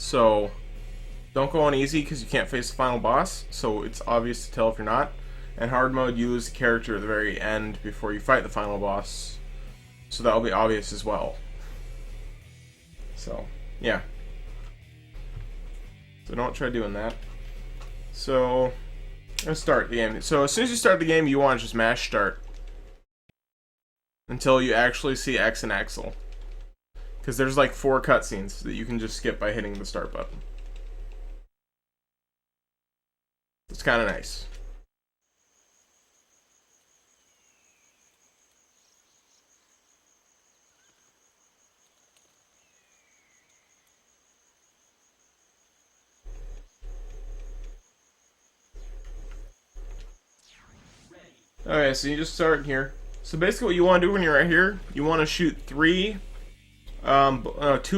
So don't go on easy because you can't face the final boss, so it's obvious to tell if you're not. And hard mode, you lose the character at the very end before you fight the final boss, so that'll be obvious as well. So, yeah. So don't try doing that. So, let's start the game. So as soon as you start the game, you want to just mash start until you actually see X and Axel. Because there's like 4 cutscenes that you can just skip by hitting the start button. It's kind of nice. Okay, so you just start here. So basically what you want to do when you're right here, you want to shoot 2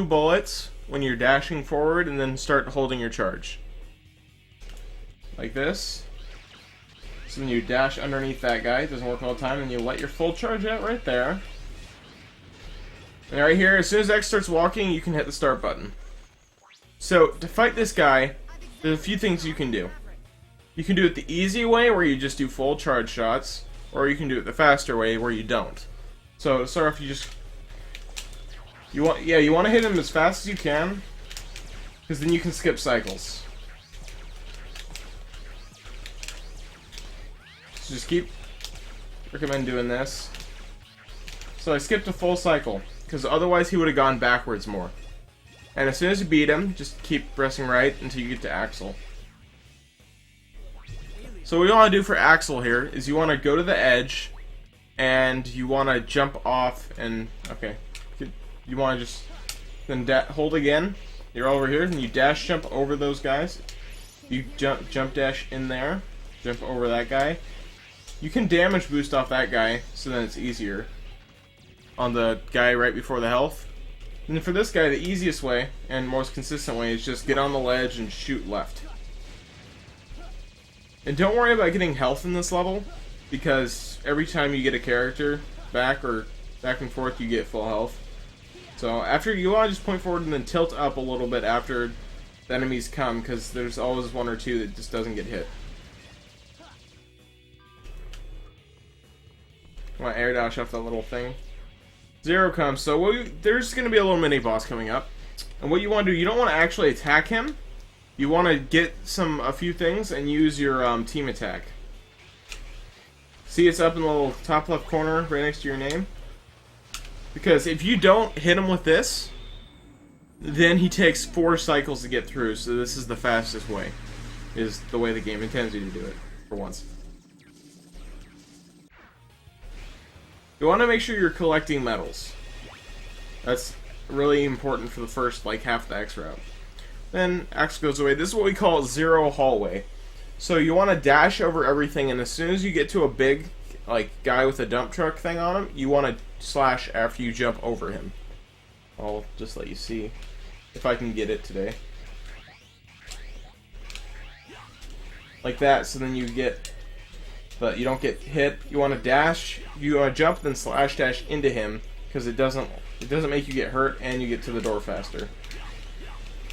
bullets when you're dashing forward and then start holding your charge. Like this. So then you dash underneath that guy, it doesn't work all the time, and you let your full charge out right there. And right here, as soon as X starts walking, you can hit the start button. So, to fight this guy, there's a few things you can do. You can do it the easy way, where you just do full charge shots, or you can do it the faster way, where you don't. So, to start off, you want to hit him as fast as you can, because then you can skip cycles. So just recommend doing this. So I skipped a full cycle, because otherwise he would have gone backwards more. And as soon as you beat him, just keep pressing right until you get to Axel. So what you want to do for Axel here is you want to go to the edge, and you want to jump off, and okay, you want to just then hold again. You're over here, and you dash jump over those guys. You jump dash in there, jump over that guy. You can damage boost off that guy, so then it's easier on the guy right before the health. And for this guy, the easiest way and most consistent way is just get on the ledge and shoot left. And don't worry about getting health in this level, because every time you get a character back or back and forth, you get full health. So after you want to just point forward and then tilt up a little bit after the enemies come, because there's always 1 or 2 that just doesn't get hit. I want to air dash off that little thing. Zero comes, so there's going to be a little mini boss coming up. And what you want to do, you don't want to actually attack him. You want to get a few things and use your team attack. See, it's up in the little top left corner right next to your name. Because if you don't hit him with this, then he takes 4 cycles to get through. So this is the fastest way. Is the way the game intends you to do it, for once. You want to make sure you're collecting medals. That's really important for the first, like, half the X route. Then X goes away. This is what we call zero hallway. So you want to dash over everything, and as soon as you get to a big, like, guy with a dump truck thing on him, you want to slash after you jump over him. I'll just let you see if I can get it today. Like that, so then you get... But you don't get hit. You want to dash. You want to jump, then slash dash into him, because it doesn't make you get hurt, and you get to the door faster.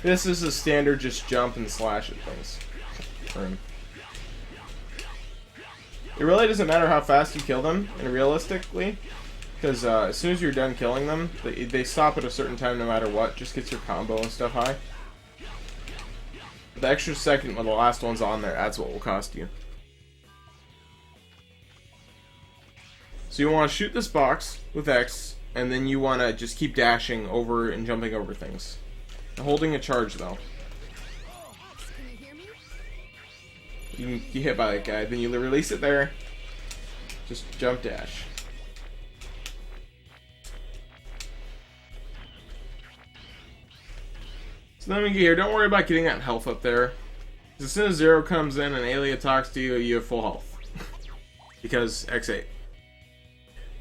This is a standard just jump and slash at things. It really doesn't matter how fast you kill them, and realistically, because as soon as you're done killing them, they stop at a certain time no matter what. Just gets your combo and stuff high. The extra second when the last one's on there, that's what will cost you. So you want to shoot this box with X, and then you want to just keep dashing over and jumping over things. Holding a charge, though. You can get hit by that guy, then you release it there. Just jump dash. So then we get here. Don't worry about getting that health up there. As soon as Zero comes in and Aelia talks to you, you have full health. Because X8.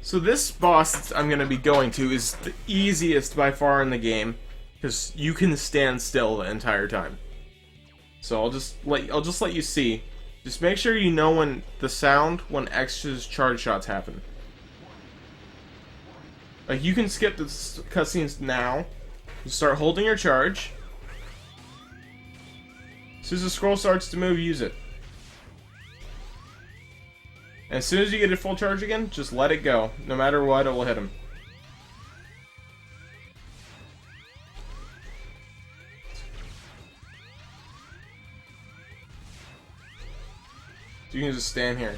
So this boss I'm going to be going to is the easiest by far in the game, because you can stand still the entire time. So I'll just let you see. Just make sure you know when the sound when X's charge shots happen. Like, you can skip the cutscenes now. You start holding your charge, soon as the scroll starts to move, use it. And as soon as you get it full charge again, just let it go. No matter what, it will hit him. So you can just stand here.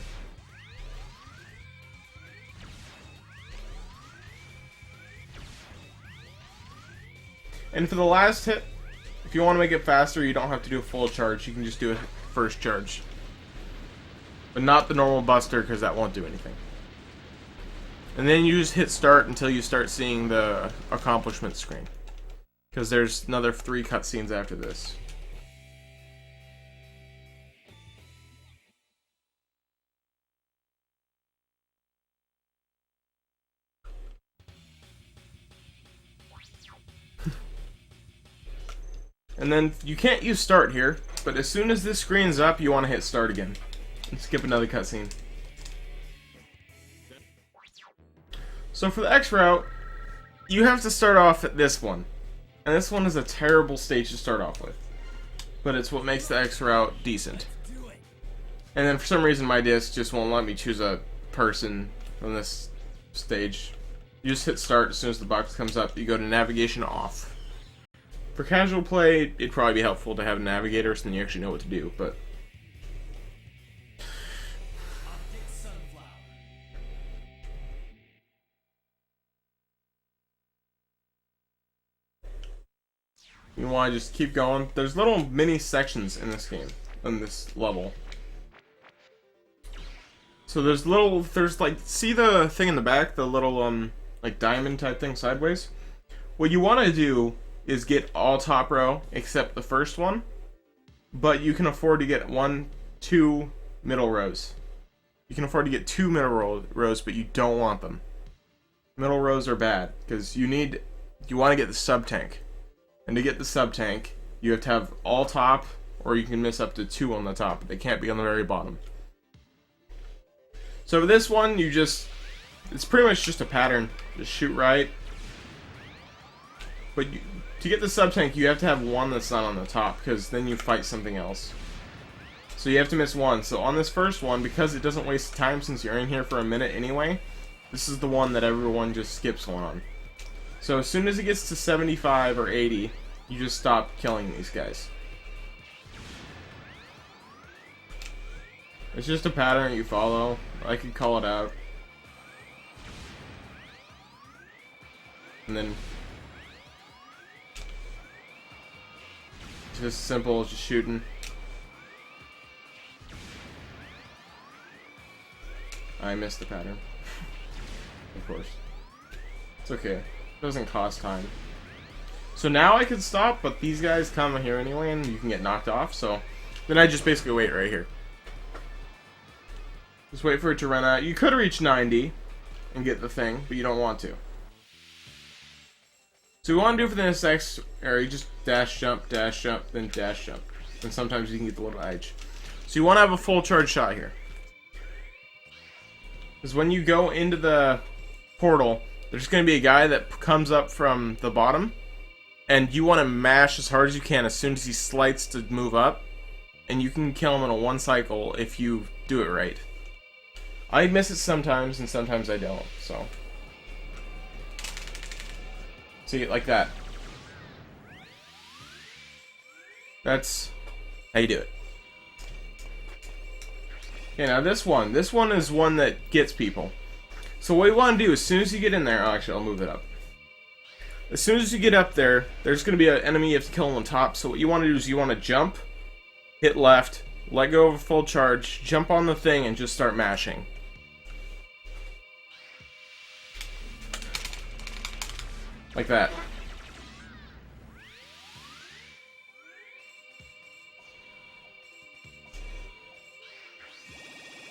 And for the last hit, if you want to make it faster, you don't have to do a full charge. You can just do a first charge. But not the normal buster, because that won't do anything. And then you just hit start until you start seeing the accomplishment screen. Because there's another 3 cutscenes after this. And then you can't use start here, but as soon as this screen's up, you want to hit start again. And skip another cutscene. So for the X route, you have to start off at this one. And this one is a terrible stage to start off with. But it's what makes the X route decent. And then for some reason my disc just won't let me choose a person on this stage. You just hit start as soon as the box comes up, you go to navigation off. For casual play, it'd probably be helpful to have a navigator so then you actually know what to do, but... You want to just keep going. There's little mini sections in this game, in this level. So there's like, see the thing in the back, the little, like diamond type thing sideways? What you want to do is get all top row except the first one, but you can afford to get 2 middle rows. You can afford to get 2 middle rows, but you don't want them. Middle rows are bad because you want to get the sub tank, and to get the sub tank, you have to have all top, or you can miss up to 2 on the top. They can't be on the very bottom. So for this one, it's pretty much just a pattern. Just shoot right, but to get the sub-tank, you have to have one that's not on the top, because then you fight something else. So you have to miss one. So on this first one, because it doesn't waste time since you're in here for a minute anyway, this is the one that everyone just skips one on. So as soon as it gets to 75 or 80, you just stop killing these guys. It's just a pattern you follow. I could call it out. And then... just simple as just shooting. I missed the pattern. Of course. It's okay. It doesn't cost time. So now I could stop, but these guys come here anyway and you can get knocked off, so then I just basically wait right here. Just wait for it to run out. You could reach 90 and get the thing, but you don't want to. So we want to do for the next area, you just dash jump, then dash jump. And sometimes you can get the little edge. So you want to have a full charge shot here. Because when you go into the portal, there's going to be a guy that comes up from the bottom. And you want to mash as hard as you can as soon as he slides to move up. And you can kill him in a 1 cycle if you do it right. I miss it sometimes, and sometimes I don't, so... See, like that. That's how you do it. Okay, now this one is one that gets people. So what you want to do, as soon as you get in there, actually I'll move it up. As soon as you get up there, there's going to be an enemy you have to kill on top, so what you want to do is you want to jump, hit left, let go of a full charge, jump on the thing, and just start mashing. Like that.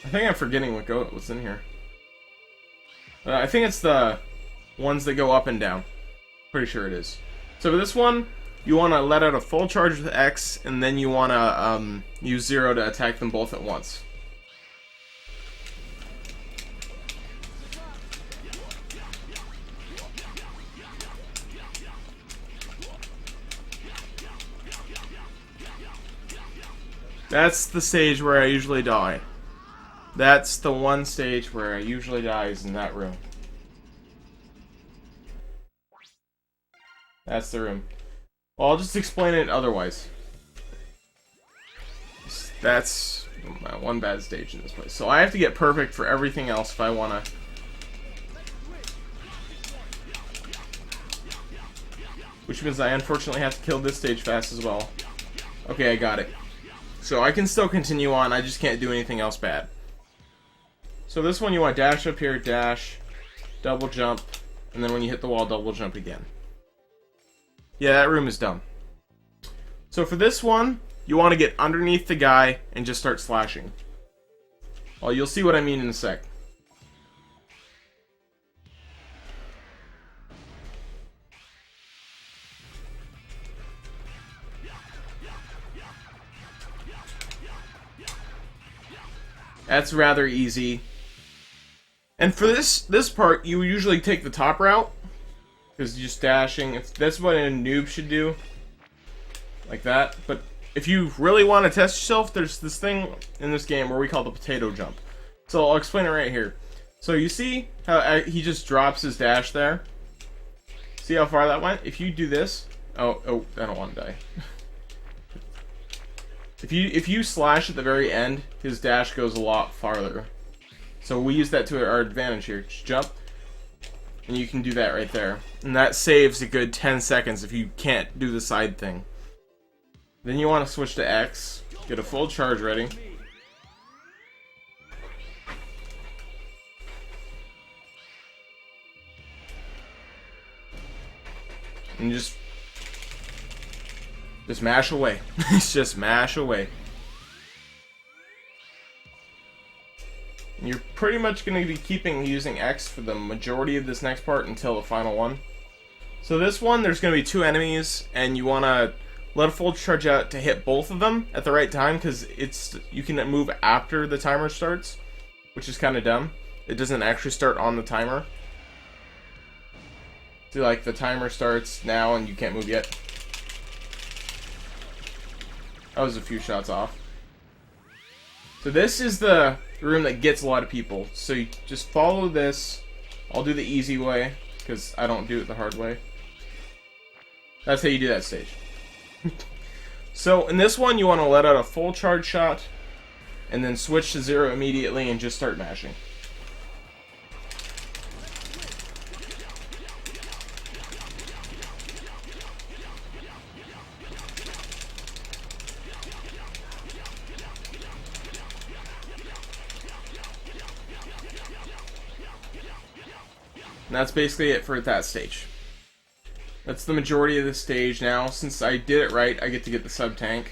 I think I'm forgetting what's in here. I think it's the ones that go up and down. Pretty sure it is. So for this one, you want to let out a full charge with X, and then you want to use 0 to attack them both at once. That's the stage where I usually die. That's the one stage where I usually die, is in that room. That's the room. Well, I'll just explain it otherwise. That's my one bad stage in this place. So I have to get perfect for everything else if I want to. Which means I unfortunately have to kill this stage fast as well. Okay, I got it. So I can still continue on, I just can't do anything else bad. So this one you want to dash up here, dash, double jump, and then when you hit the wall, double jump again. Yeah, that room is dumb. So for this one, you want to get underneath the guy and just start slashing. Well, you'll see what I mean in a sec. That's rather easy. And for this part, you usually take the top route. Because just dashing, that's what a noob should do. Like that. But if you really want to test yourself, there's this thing in this game where we call the potato jump. So I'll explain it right here. So you see how he just drops his dash there? See how far that went? If you do this... Oh, I don't want to die. If you slash at the very end, his dash goes a lot farther. So we use that to our advantage here. Just jump, and you can do that right there. And that saves a good 10 seconds if you can't do the side thing. Then you want to switch to X, get a full charge ready. And just mash away. Just mash away. And you're pretty much going to be using X for the majority of this next part until the final one. So this one, there's going to be 2 enemies, and you want to let a full charge out to hit both of them at the right time, because you can move after the timer starts, which is kind of dumb. It doesn't actually start on the timer. See, like, the timer starts now and you can't move yet. I was a few shots off. So this is the room that gets a lot of people. So you just follow this. I'll do the easy way, because I don't do it the hard way. That's how you do that stage. So in this one, you want to let out a full charge shot, and then switch to 0 immediately and just start mashing. And that's basically it for that stage. That's the majority of the stage now. Since I did it right, I get to get the sub-tank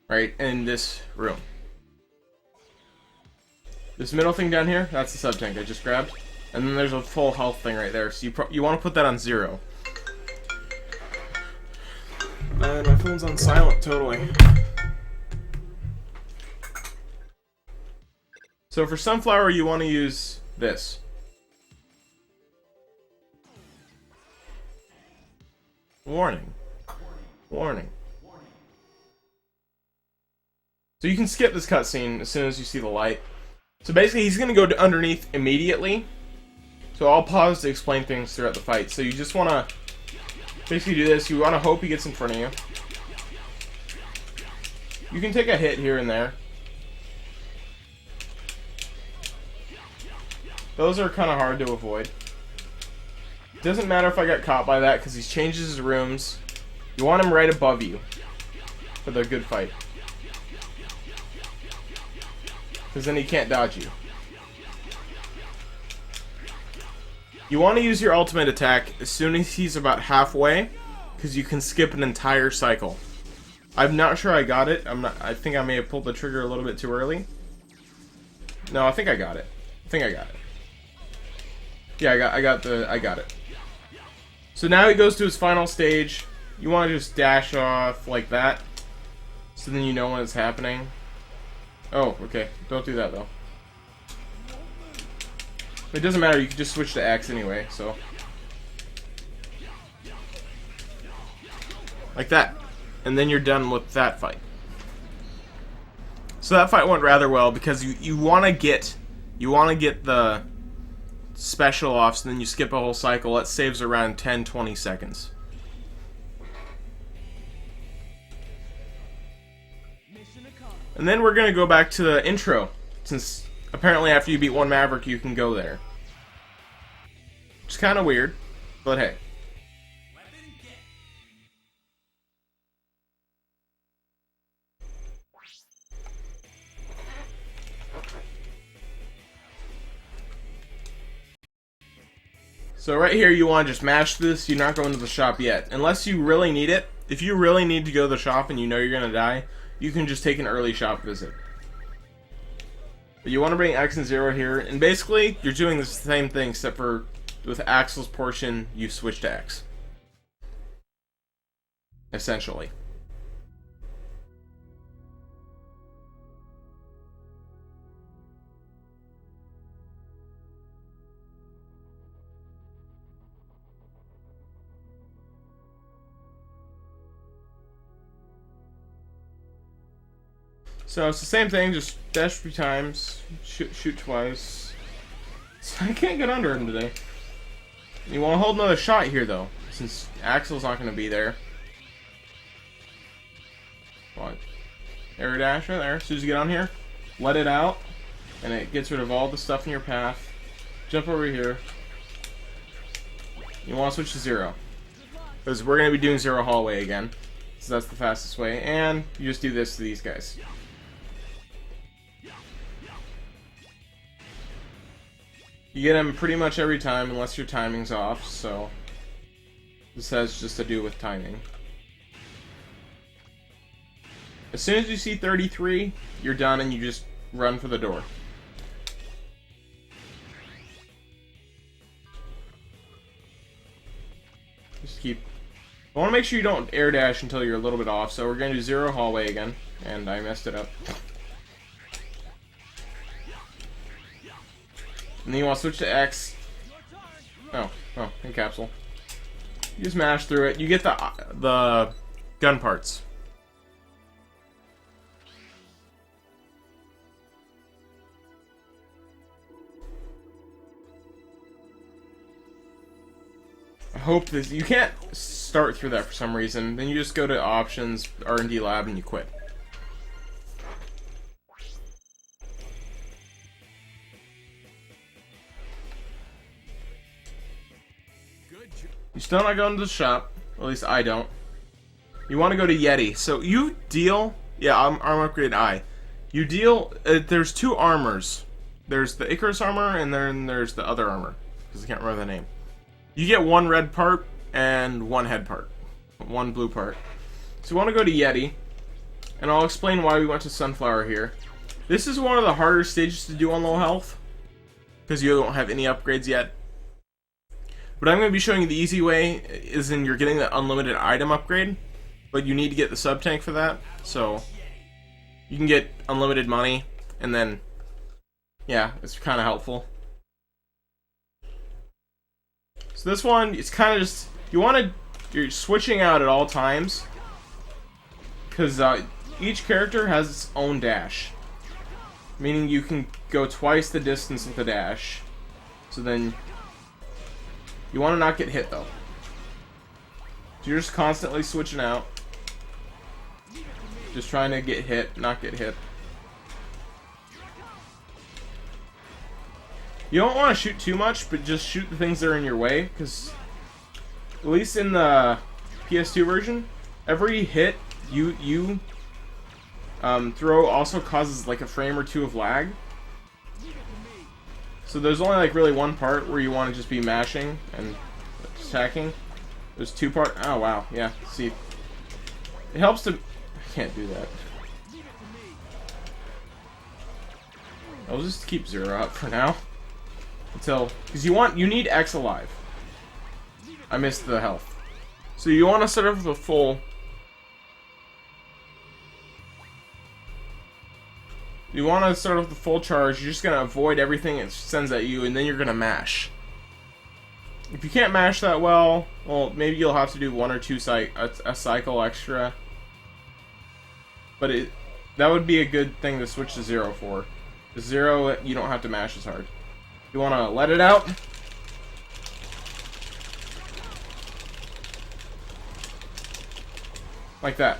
right in this room. This middle thing down here, that's the sub-tank I just grabbed. And then there's a full health thing right there, so you want to put that on 0. And my phone's on silent, totally. So for Sunflower, you want to use this. Warning. Warning. So you can skip this cutscene as soon as you see the light. So basically, he's going to go to underneath immediately. So I'll pause to explain things throughout the fight. So you just want to basically do this. You want to hope he gets in front of you. You can take a hit here and there. Those are kind of hard to avoid. It doesn't matter if I got caught by that, because he changes his rooms. You want him right above you for the good fight. Because then he can't dodge you. You want to use your ultimate attack as soon as he's about halfway, because you can skip an entire cycle. I'm not sure I got it. I think I may have pulled the trigger a little bit too early. No, I think I got it. Yeah, I got it. So now he goes to his final stage. You want to just dash off like that, so then you know when it's happening. Oh, okay. Don't do that, though. It doesn't matter. You can just switch to X anyway, so. Like that. And then you're done with that fight. So that fight went rather well because you want to get the special offs, and then you skip a whole cycle. That saves around 10-20 seconds. And then we're gonna go back to the intro, since apparently after you beat one Maverick you can go there. It's kind of weird, but hey. So right here you want to just mash this. You're not going to the shop yet. Unless you really need it. If you really need to go to the shop and you know you're going to die, you can just take an early shop visit. But you want to bring X and 0 here. And basically, you're doing the same thing, except for with Axel's portion, you switch to X. Essentially. So it's the same thing, just dash 3 times, shoot twice. So I can't get under him today. You want to hold another shot here though, since Axel's not going to be there. What? Air dash right there. As soon as you get on here, let it out, and it gets rid of all the stuff in your path. Jump over here. You want to switch to 0, because we're going to be doing 0 hallway again. So that's the fastest way, and you just do this to these guys. You get them pretty much every time unless your timing's off, so this has just to do with timing. As soon as you see 33, you're done and you just run for the door. Just keep... I want to make sure you don't air dash until you're a little bit off, so we're going to do 0 hallway again, and I messed it up. And then you want to switch to X. Oh, in capsule. You just mash through it. You get the gun parts. I hope this... You can't start through that for some reason. Then you just go to options, R&D lab, and you quit. You're still not going to the shop. At least I don't. You want to go to Yeti. So you deal... Yeah, armor upgrade I. You deal... there's 2 armors. There's the Icarus armor, and then there's the other armor. Because I can't remember the name. You get 1 red part, and 1 head part. 1 blue part. So you want to go to Yeti. And I'll explain why we went to Sunflower here. This is one of the harder stages to do on low health. Because you don't have any upgrades yet. But I'm going to be showing you the easy way, is in you're getting the unlimited item upgrade, but you need to get the sub-tank for that, so you can get unlimited money, and then, yeah, it's kind of helpful. So this one, it's kind of just, you're switching out at all times, because each character has its own dash, meaning you can go twice the distance with the dash, so then... You want to not get hit, though. So you're just constantly switching out. Just trying to get hit, not get hit. You don't want to shoot too much, but just shoot the things that are in your way, because at least in the PS2 version, every hit you throw also causes like a frame or 2 of lag. So there's only like really 1 part where you want to just be mashing and attacking. There's 2 parts. Oh wow, yeah. See, it helps to. I can't do that. I'll just keep 0 up for now until, because you need X alive. I missed the health, so you want to start off with a full. You want to start with the full charge. You're just going to avoid everything it sends at you, and then you're going to mash. If you can't mash that well, maybe you'll have to do 1 or 2 a cycle extra. But That would be a good thing to switch to 0 for. The 0, you don't have to mash as hard. You want to let it out. Like that.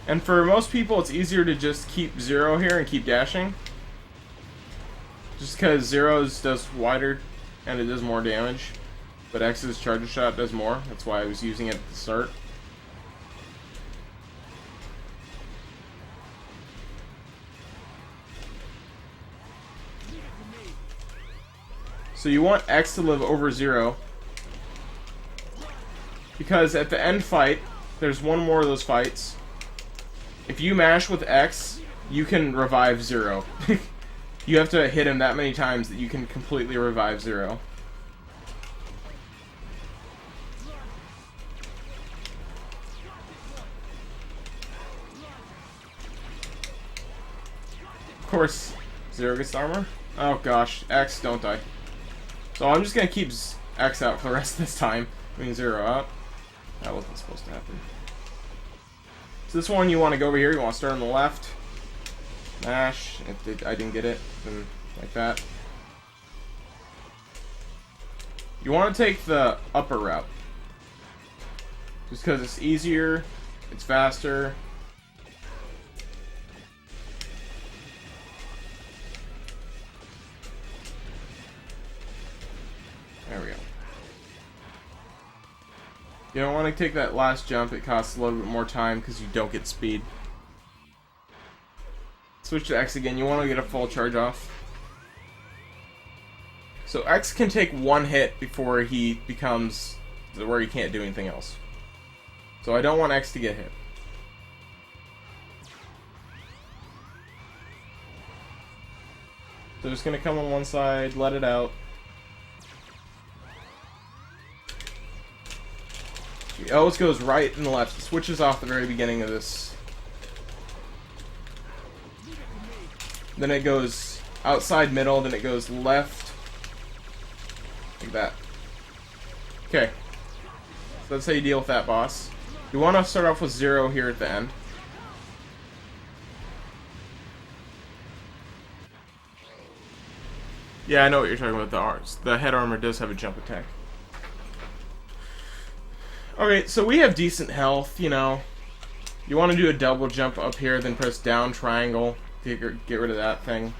And for most people, it's easier to just keep 0 here and keep dashing. Just because 0's does wider and it does more damage. But X's Charger Shot does more. That's why I was using it at the start. So you want X to live over 0. Because at the end fight, there's one more of those fights. If you mash with X, you can revive 0. You have to hit him that many times that you can completely revive 0. Of course, 0 gets armor. Oh gosh, X, don't die. So I'm just gonna keep X out for the rest of this time. I mean 0 out. That wasn't supposed to happen. So this one you want to go over here, you want to start on the left. Mash. If I didn't get it, then like that. You want to take the upper route. Just because it's easier, it's faster. There we go. You don't want to take that last jump, it costs a little bit more time because you don't get speed. Switch to X again, you want to get a full charge off. So X can take one hit before he becomes where he can't do anything else. So I don't want X to get hit. So just gonna come on one side, let it out. It always goes right and left. It switches off the very beginning of this. Then it goes outside middle, then it goes left. Like that. Okay. So that's how you deal with that boss. You want to start off with 0 here at the end. Yeah, I know what you're talking about, the arms. The head armor does have a jump attack. Okay, so we have decent health, you know. You want to do a double jump up here, then press down triangle to get rid of that thing.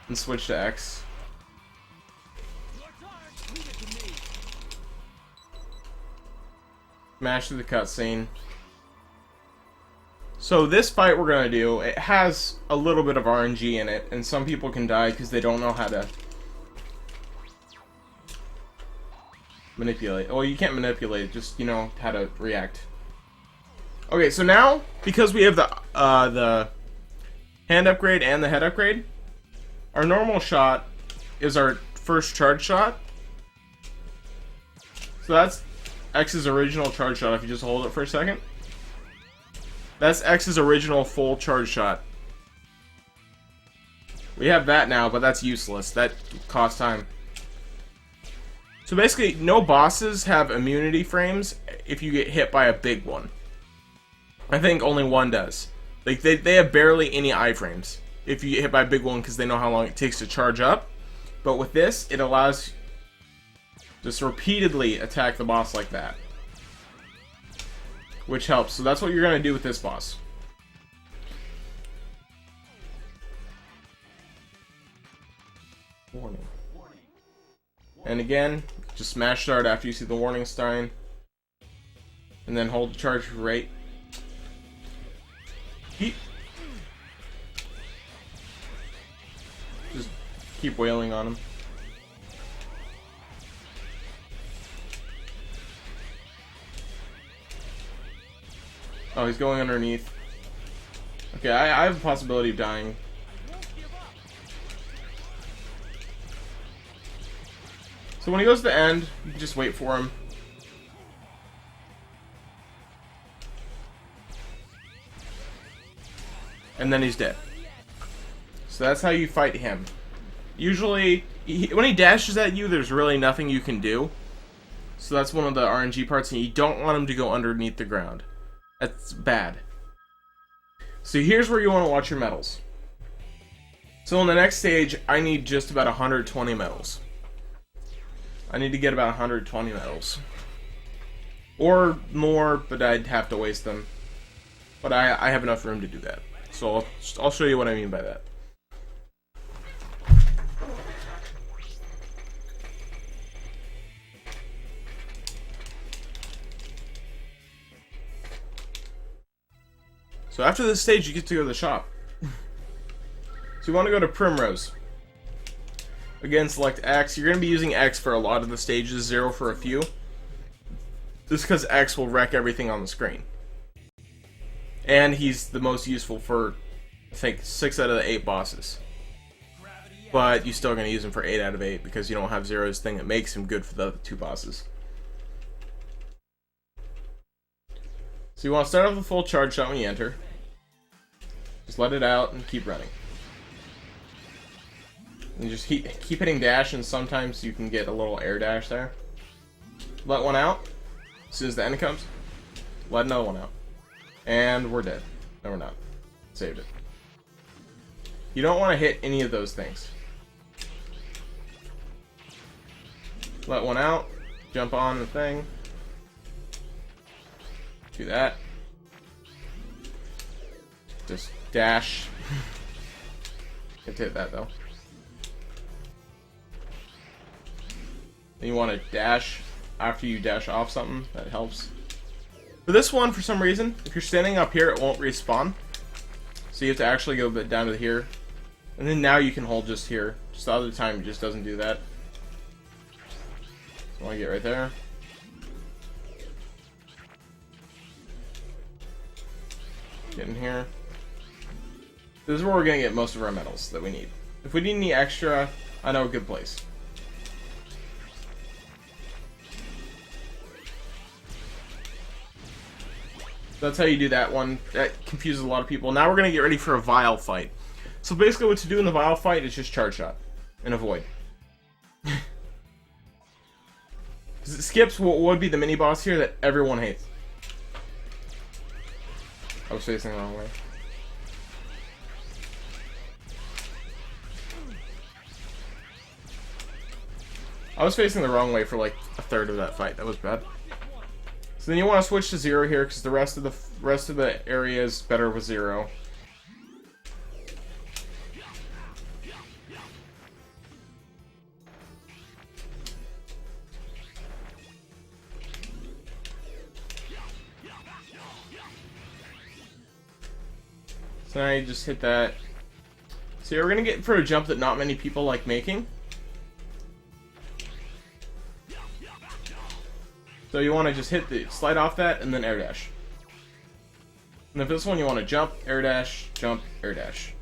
And switch to X. Mash through the cutscene. So this fight we're going to do, it has a little bit of RNG in it, and some people can die because they don't know how to manipulate. Well, you can't manipulate it, just, you know, how to react. Okay, so now, because we have the hand upgrade and the head upgrade, our normal shot is our first charge shot. So that's X's original charge shot, if you just hold it for a second. That's X's original full charge shot. We have that now, but that's useless. That costs time. So basically, no bosses have immunity frames if you get hit by a big one. I think only one does. Like, they have barely any iframes if you get hit by a big one because they know how long it takes to charge up. But with this, it allows just repeatedly attack the boss like that. Which helps. So that's what you're going to do with this boss. Warning. And again, just smash start after you see the warning sign. And then hold the charge right. Just keep wailing on him. Oh, he's going underneath. Okay, I have a possibility of dying. So when he goes to the end, you can just wait for him. And then he's dead. So that's how you fight him. Usually, when he dashes at you, there's really nothing you can do. So that's one of the RNG parts, and you don't want him to go underneath the ground. That's bad. So here's where you want to watch your medals. So in the next stage, I need just about 120 medals. I need to get about 120 medals. Or more, but I'd have to waste them. But I have enough room to do that. So I'll show you what I mean by that. So after this stage, you get to go to the shop. So you want to go to Primrose. Again, select X. You're going to be using X for a lot of the stages, 0 for a few. Just because X will wreck everything on the screen. And he's the most useful for, I think, 6 out of the 8 bosses. But you're still going to use him for 8 out of 8 because you don't have Zero's thing that makes him good for the other 2 bosses. So you want to start off with a full charge shot when you enter. Just let it out and keep running. And just keep hitting dash, and sometimes you can get a little air dash there. Let one out. As soon as the end comes, let another one out. And we're dead. No, we're not. Saved it. You don't want to hit any of those things. Let one out. Jump on the thing. Do that. Just dash. Get to hit that though. Then you want to dash after you dash off something. That helps. For this one, for some reason, if you're standing up here, it won't respawn. So you have to actually go a bit down to here. And then now you can hold just here. Just the other time, it just doesn't do that. So I want to get right there. Get in here. This is where we're going to get most of our medals that we need. If we need any extra, I know a good place. That's how you do that one. That confuses a lot of people. Now we're going to get ready for a Vile fight. So basically what to do in the Vile fight is just charge shot. And avoid. Because it skips what would be the mini-boss here that everyone hates. I was facing the wrong way. I was facing the wrong way for like a third of that fight. That was bad. So then you want to switch to 0 here because the rest of the area is better with 0. So now you just hit that. So yeah, we're gonna get for a jump that not many people like making. So you want to just hit the slide off that and then air dash. And then for this one you want to jump, air dash, jump, air dash.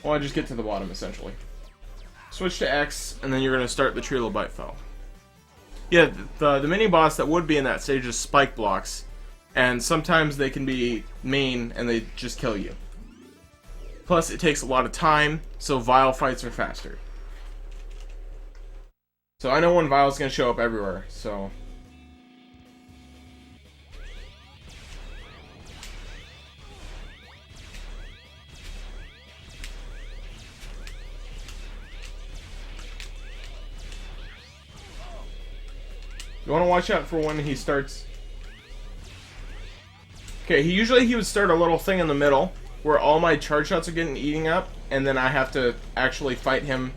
Well, I just get to the bottom essentially. Switch to X and then you're gonna start the Trilobite Fell. Yeah, the mini boss that would be in that stage is spike blocks, and sometimes they can be mean and they just kill you. Plus it takes a lot of time, so Vile fights are faster. So I know when Vile's gonna show up everywhere, so. You wanna watch out for when he starts. Okay, usually he would start a little thing in the middle where all my charge shots are getting eating up, and then I have to actually fight him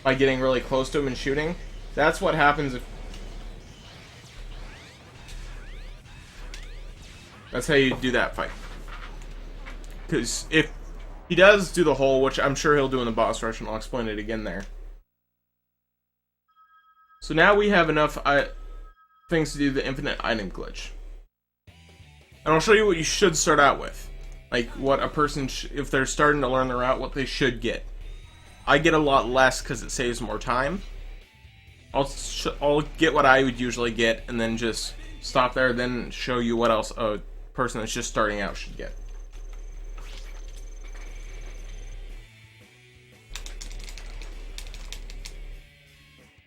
by getting really close to him and shooting. That's what happens if... That's how you do that fight. Because if he does do the hole, which I'm sure he'll do in the boss rush, and I'll explain it again there. So now we have enough things to do the infinite item glitch. And I'll show you what you should start out with. Like, what a person, if they're starting to learn the route, what they should get. I get a lot less because it saves more time. I'll get what I would usually get, and then just stop there, then show you what else a person that's just starting out should get.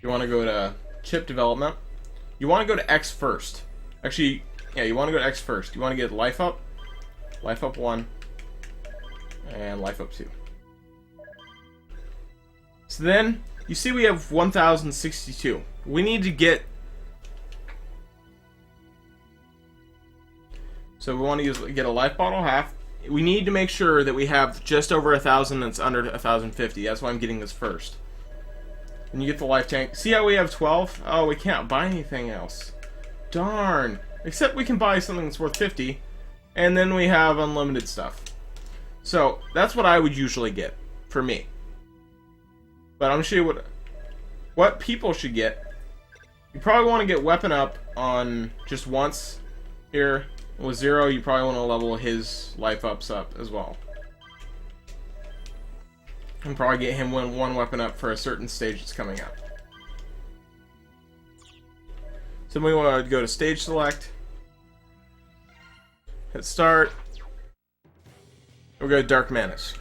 You want to go to chip development. You want to go to X first. Actually, Yeah, you want to go to X first. You want to get life up 1, and life up 2. So then, you see we have 1062. We need to get... So we want to get a life bottle half. We need to make sure that we have just over 1,000 and it's under 1,050. That's why I'm getting this first. And you get the life tank. See how we have 12? Oh, we can't buy anything else. Darn. Except we can buy something that's worth 50. And then we have unlimited stuff. So, that's what I would usually get. For me. But I'm going to show you what people should get. You probably want to get weapon up on just once. Here. With 0, you probably want to level his life ups up as well. And probably get him one weapon up for a certain stage that's coming up. So we want to go to stage select. Hit start. We'll go to Dark Manus.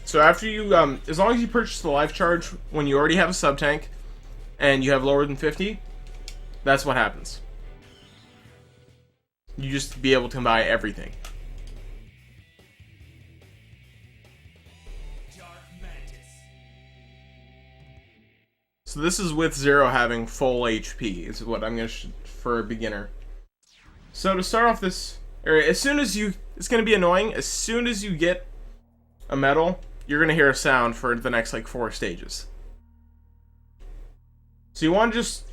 So after you, as long as you purchase the life charge when you already have a sub tank and you have lower than 50, that's what happens. You just be able to buy everything. So this is with 0 having full HP, is what I'm going to for a beginner. So to start off this area, as soon as you, it's going to be annoying, as soon as you get a medal, you're going to hear a sound for the next like 4 stages. So you want to just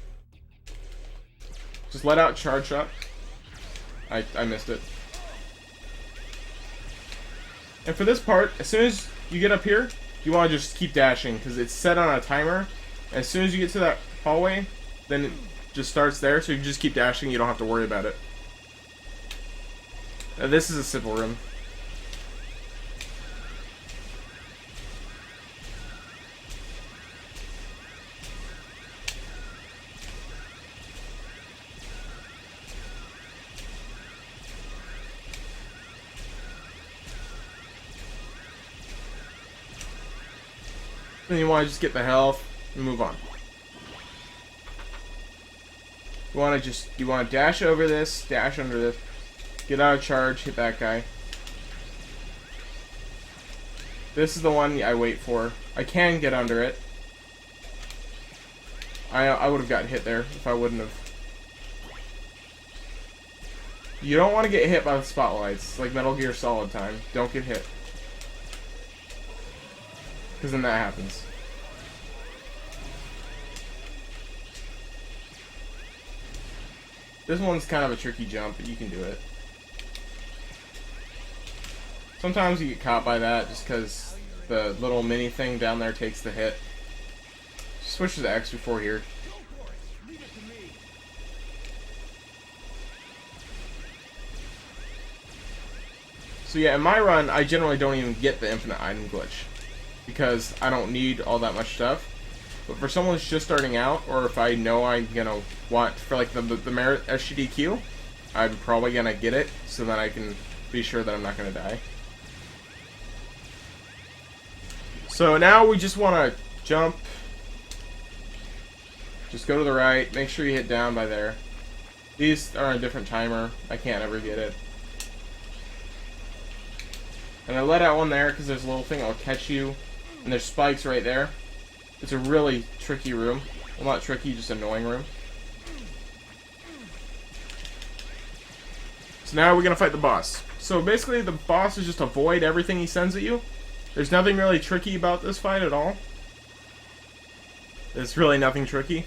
let out charge shot. I missed it. And for this part, as soon as you get up here, you want to just keep dashing because it's set on a timer. As soon as you get to that hallway, then it just starts there, so you just keep dashing, you don't have to worry about it. Now, this is a simple room. Then you want to just get the health and move on. You want to dash over this, dash under this, get out of charge, hit that guy. This is the one I wait for. I can get under it. I would have gotten hit there if I wouldn't have. You don't want to get hit by the spotlights, like Metal Gear Solid time. Don't get hit. Because then that happens. This one's kind of a tricky jump, but you can do it. Sometimes you get caught by that just because the little mini thing down there takes the hit. Switch to the X before here. So yeah, in my run, I generally don't even get the infinite item glitch. Because I don't need all that much stuff. But for someone who's just starting out, or if I know I'm gonna want for like the merit SGDQ, I'm probably gonna get it so that I can be sure that I'm not gonna die. So now we just want to jump. Just go to the right. Make sure you hit down by there. These are on a different timer. I can't ever get it. And I let out one there because there's a little thing that'll catch you. And there's spikes right there. It's a really tricky room. Well, not tricky, just annoying room. So now we're going to fight the boss. So basically the boss is just avoid everything he sends at you. There's nothing really tricky about this fight at all. There's really nothing tricky.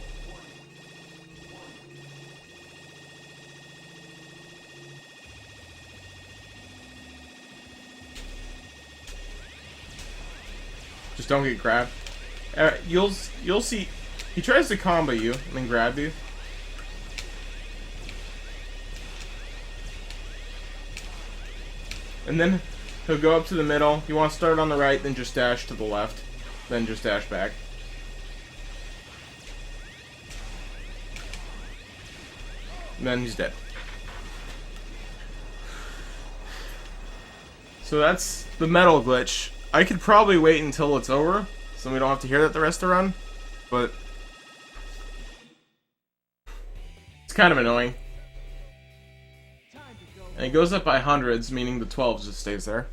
Just don't get grabbed. You'll see. He tries to combo you and then grab you. And then he'll go up to the middle. You want to start on the right, then just dash to the left, then just dash back. And then he's dead. So that's the metal glitch. I could probably wait until it's over, so we don't have to hear that the rest of the run, but It's kind of annoying. And it goes up by hundreds, meaning the 12 just stays there.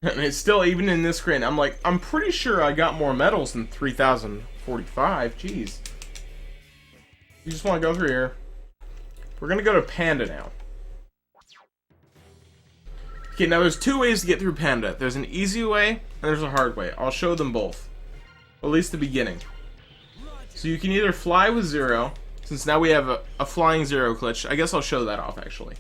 And it's still, even in this screen, I'm like, I'm pretty sure I got more medals than 3,045. Jeez. You just want to go through here. We're going to go to Panda now. Okay, now there's two ways to get through Panda. There's an easy way, and there's a hard way. I'll show them both. At least the beginning. So you can either fly with Zero, since now we have a flying Zero glitch. I guess I'll show that off, actually.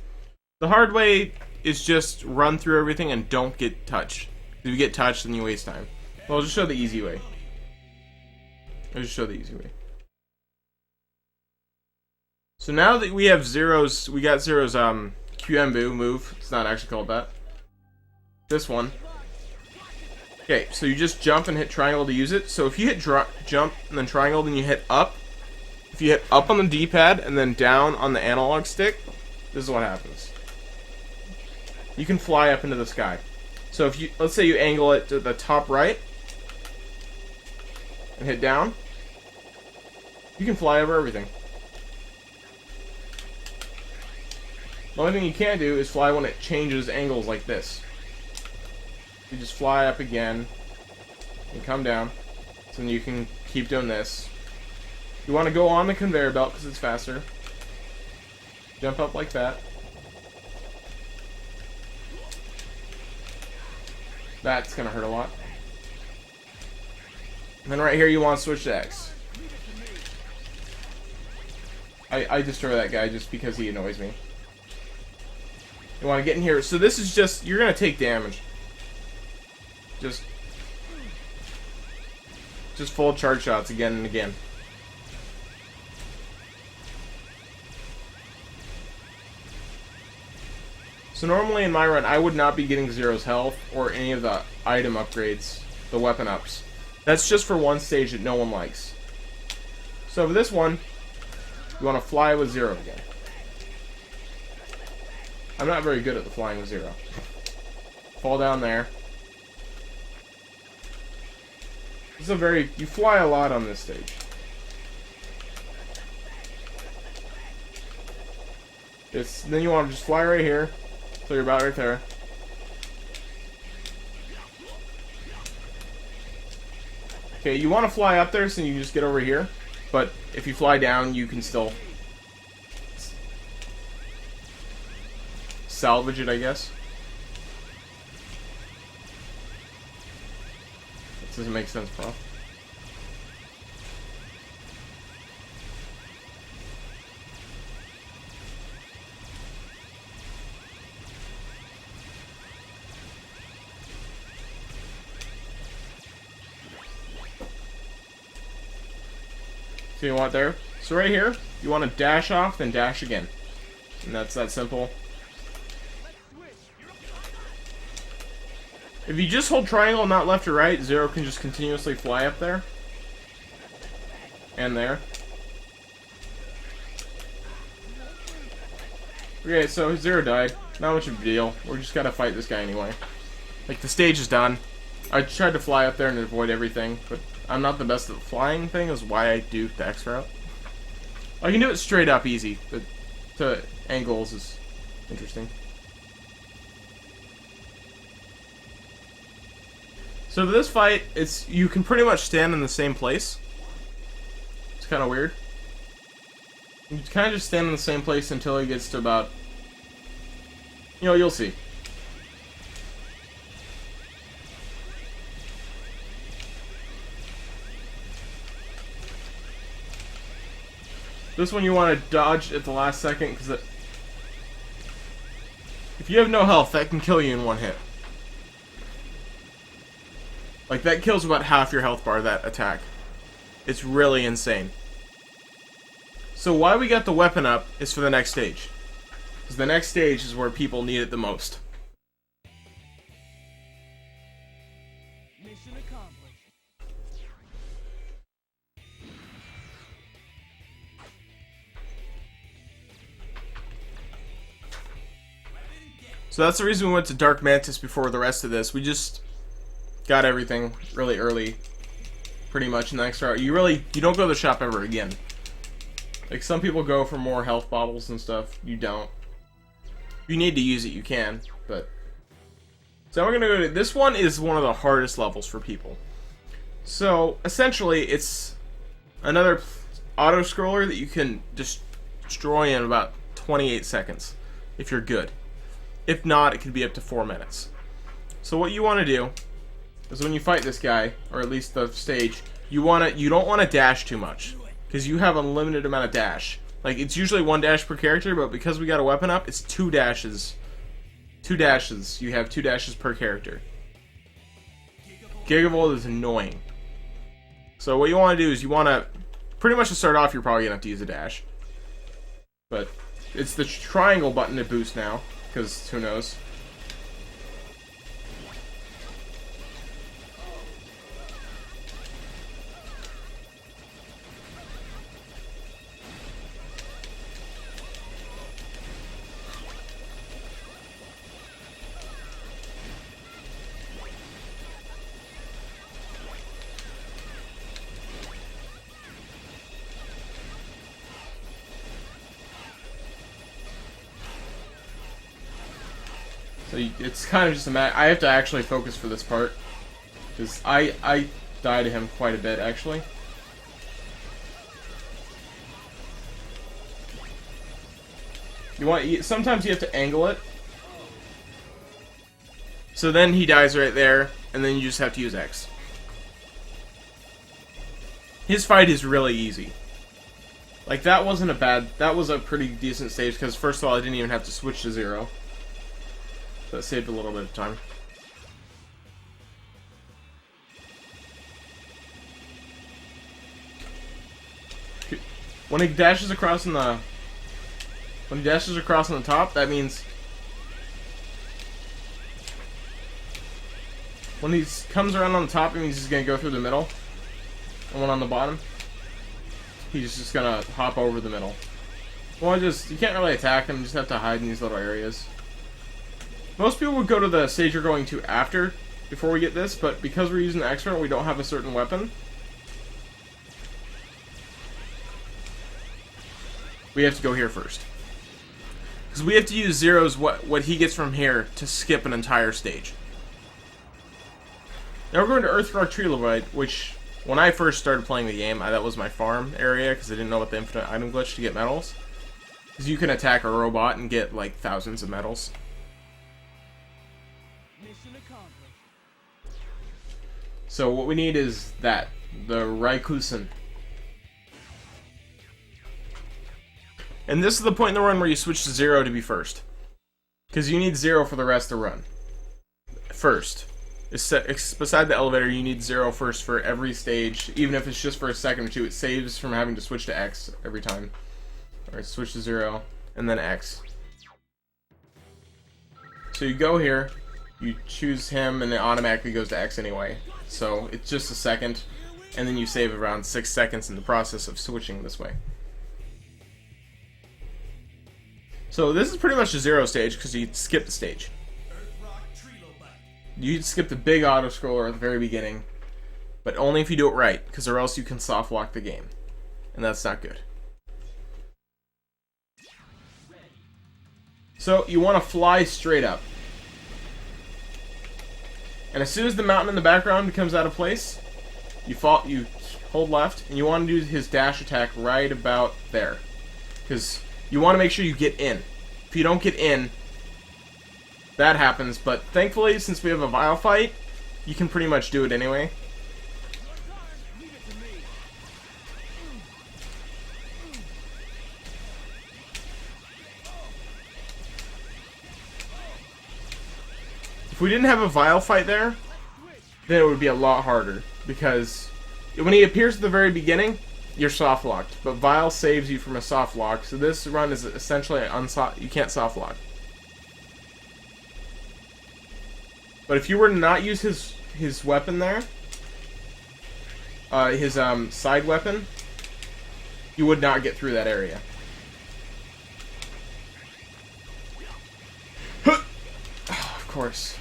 The hard way is just run through everything and don't get touched. If you get touched, then you waste time. Well, I'll just show the easy way. I'll just show the easy way. So now that we have Zero's, we got Zero's QMBoo move. It's not actually called that. This one. Okay, so you just jump and hit triangle to use it. So if you hit jump and then triangle, then you hit up. If you hit up on the D-pad and then down on the analog stick, this is what happens. You can fly up into the sky. So if you, let's say you angle it to the top right and hit down, you can fly over everything. The only thing you can't do is fly when it changes angles like this. You just fly up again and come down, so then you can keep doing this. You want to go on the conveyor belt because it's faster. Jump up like that. That's gonna hurt a lot. And then right here you want to switch to X. I destroy that guy just because he annoys me. You want to get in here. So this is just, you're gonna take damage. Just full charge shots again and again. So normally in my run, I would not be getting Zero's health or any of the item upgrades, the weapon ups. That's just for one stage that no one likes. So for this one, you want to fly with Zero again. I'm not very good at the flying with Zero. Fall down there. This is a very, you fly a lot on this stage. Then you want to just fly right here. So you're about right there. Okay, you want to fly up there so you can just get over here. But if you fly down, you can still salvage it, I guess. That doesn't make sense, bro. So you want there. So right here, you want to dash off, then dash again. And that's that simple. If you just hold triangle, not left or right, Zero can just continuously fly up there. And there. Okay, so Zero died. Not much of a deal. We're just gotta fight this guy anyway. Like, the stage is done. I tried to fly up there and avoid everything, but I'm not the best at the flying thing, is why I do the X route. I can do it straight up easy, but to angles is interesting. So for this fight, you can pretty much stand in the same place. It's kind of weird. You kind of just stand in the same place until he gets to about, you know, you'll see. This one you want to dodge at the last second, because if you have no health, that can kill you in one hit. Like, that kills about half your health bar, that attack. It's really insane. So why we got the weapon up is for the next stage. Because the next stage is where people need it the most. Mission accomplished. So that's the reason we went to Dark Mantis before the rest of this. We just got everything really early, pretty much in the next route. You don't go to the shop ever again. Like, some people go for more health bottles and stuff. You don't. If you need to use it, you can, but... So we're gonna go to... This one is one of the hardest levels for people. So, essentially, it's another auto-scroller that you can destroy in about 28 seconds, if you're good. If not, it could be up to 4 minutes. So what you want to do is when you fight this guy, or at least the stage, you don't want to dash too much, because you have a limited amount of dash. Like, it's usually 1 dash per character, but because we got a weapon up, it's 2 dashes. 2 dashes. You have 2 dashes per character. Gigavolt is annoying. So what you want to do is you want to... Pretty much to start off, you're probably going to have to use a dash. But it's the triangle button to boost now, because who knows. So it's kind of just a matter. I have to actually focus for this part, because I die to him quite a bit actually. Sometimes you have to angle it, so then he dies right there, and then you just have to use X. His fight is really easy. Like, that was a pretty decent stage, because first of all I didn't even have to switch to 0. That saved a little bit of time. When he dashes across on the top, that means when he comes around on the top, it means he's gonna go through the middle. And one on the bottom, he's just gonna hop over the middle. Well, you can't really attack him. You just have to hide in these little areas. Most people would go to the stage you're going to after, before we get this, but because we're using the extra and we don't have a certain weapon, we have to go here first. Because we have to use Zero's what he gets from here to skip an entire stage. Now we're going to Earthrock Trilobite, which, when I first started playing the game, that was my farm area, because I didn't know about the infinite item glitch to get medals. Because you can attack a robot and get, like, thousands of medals. So what we need is the Raikusen. And this is the point in the run where you switch to 0 to be first. Because you need 0 for the rest of the run. First. Beside the elevator, you need 0 first for every stage. Even if it's just for a second or two, it saves from having to switch to X every time. Alright, switch to 0, and then X. So you go here, you choose him, and it automatically goes to X anyway. So it's just a second, and then you save around 6 seconds in the process of switching this way. So this is pretty much a 0 stage, because you skip the stage. You skip the big auto-scroller at the very beginning, but only if you do it right, because or else you can soft-lock the game. And that's not good. So you want to fly straight up. And as soon as the mountain in the background becomes out of place, you hold left, and you want to do his dash attack right about there. Because you want to make sure you get in. If you don't get in, that happens, but thankfully, since we have a Vile fight, you can pretty much do it anyway. If we didn't have a Vile fight there, then it would be a lot harder, because when he appears at the very beginning, you're soft locked, but Vile saves you from a soft lock, so this run is essentially you can't soft lock. But if you were to not use his weapon there, his side weapon, you would not get through that area. course.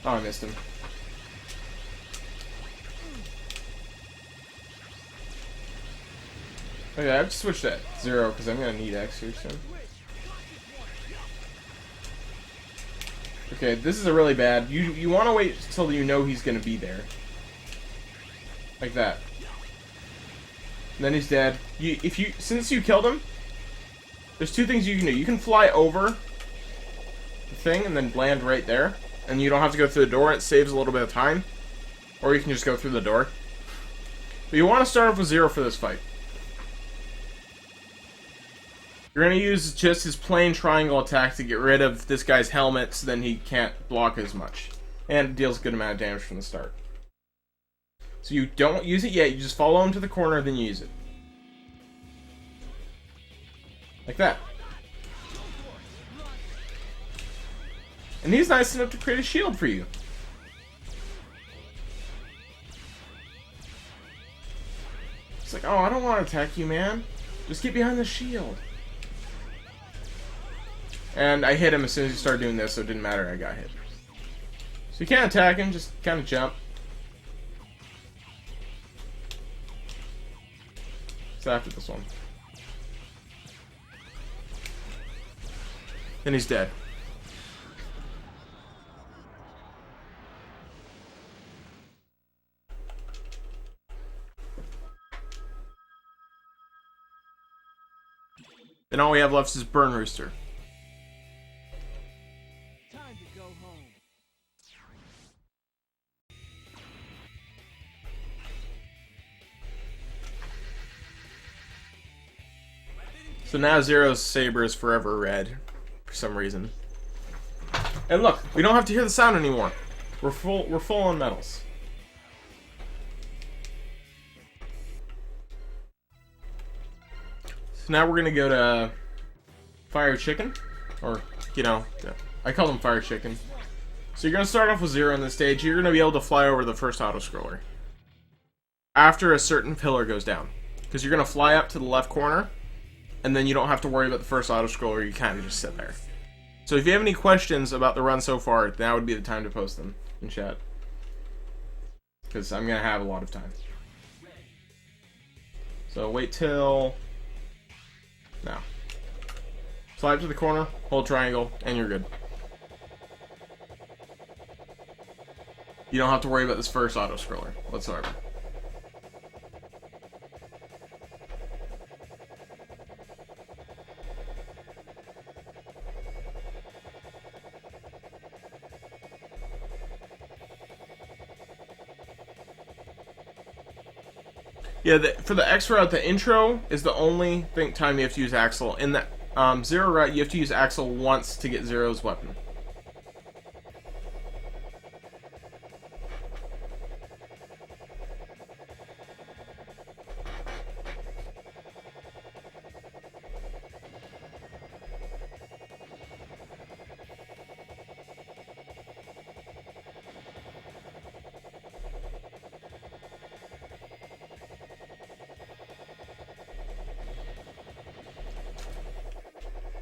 Oh, I missed him. Okay, I have to switch that 0 because I'm gonna need X here soon. Okay, this is a really bad. You want to wait till you know he's gonna be there, like that. And then he's dead. Since you killed him, there's two things you can do. You can fly over the thing and then land right there, and you don't have to go through the door. It saves a little bit of time, or you can just go through the door. But you want to start off with 0 for this fight. You're going to use just his plain triangle attack to get rid of this guy's helmet so then he can't block as much. And it deals a good amount of damage from the start. So you don't use it yet, you just follow him to the corner, then you use it. Like that. And he's nice enough to create a shield for you. It's like, oh, I don't want to attack you, man. Just get behind the shield. And I hit him as soon as he started doing this, so it didn't matter, I got hit. So you can't attack him, just kind of jump. So after this one. Then he's dead. Then all we have left is Burn Rooster. So now Zero's saber is forever red, for some reason. And look, we don't have to hear the sound anymore. We're full on medals. So now we're gonna go to Fire Chicken, or you know, I call them Fire Chicken. So you're gonna start off with 0 on this stage. You're gonna be able to fly over the first auto scroller after a certain pillar goes down, because you're gonna fly up to the left corner. And then you don't have to worry about the first auto-scroller, you kind of just sit there. So if you have any questions about the run so far, now would be the time to post them in chat. Because I'm going to have a lot of time. So wait till... now. Slide to the corner, hold triangle, and you're good. You don't have to worry about this first auto-scroller whatsoever. Yeah, for the X route, the intro is the only time you have to use Axel. In the 0 route, you have to use Axel once to get Zero's weapon.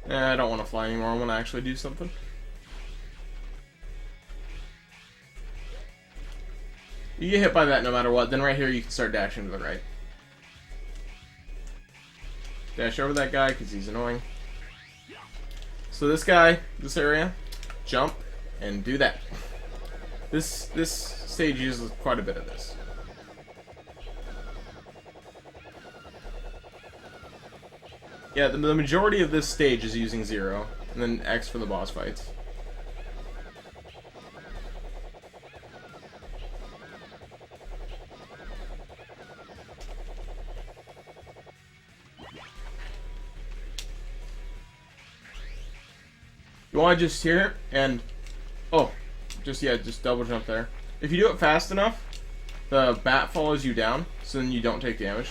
I don't want to fly anymore, I want to actually do something. You get hit by that no matter what, then right here you can start dashing to the right. Dash over that guy because he's annoying. So this guy, this area, jump, and do that. This stage uses quite a bit of this. Yeah, the majority of this stage is using 0, and then X for the boss fights. You want to just here and just double jump there. If you do it fast enough, the bat follows you down, so then you don't take damage.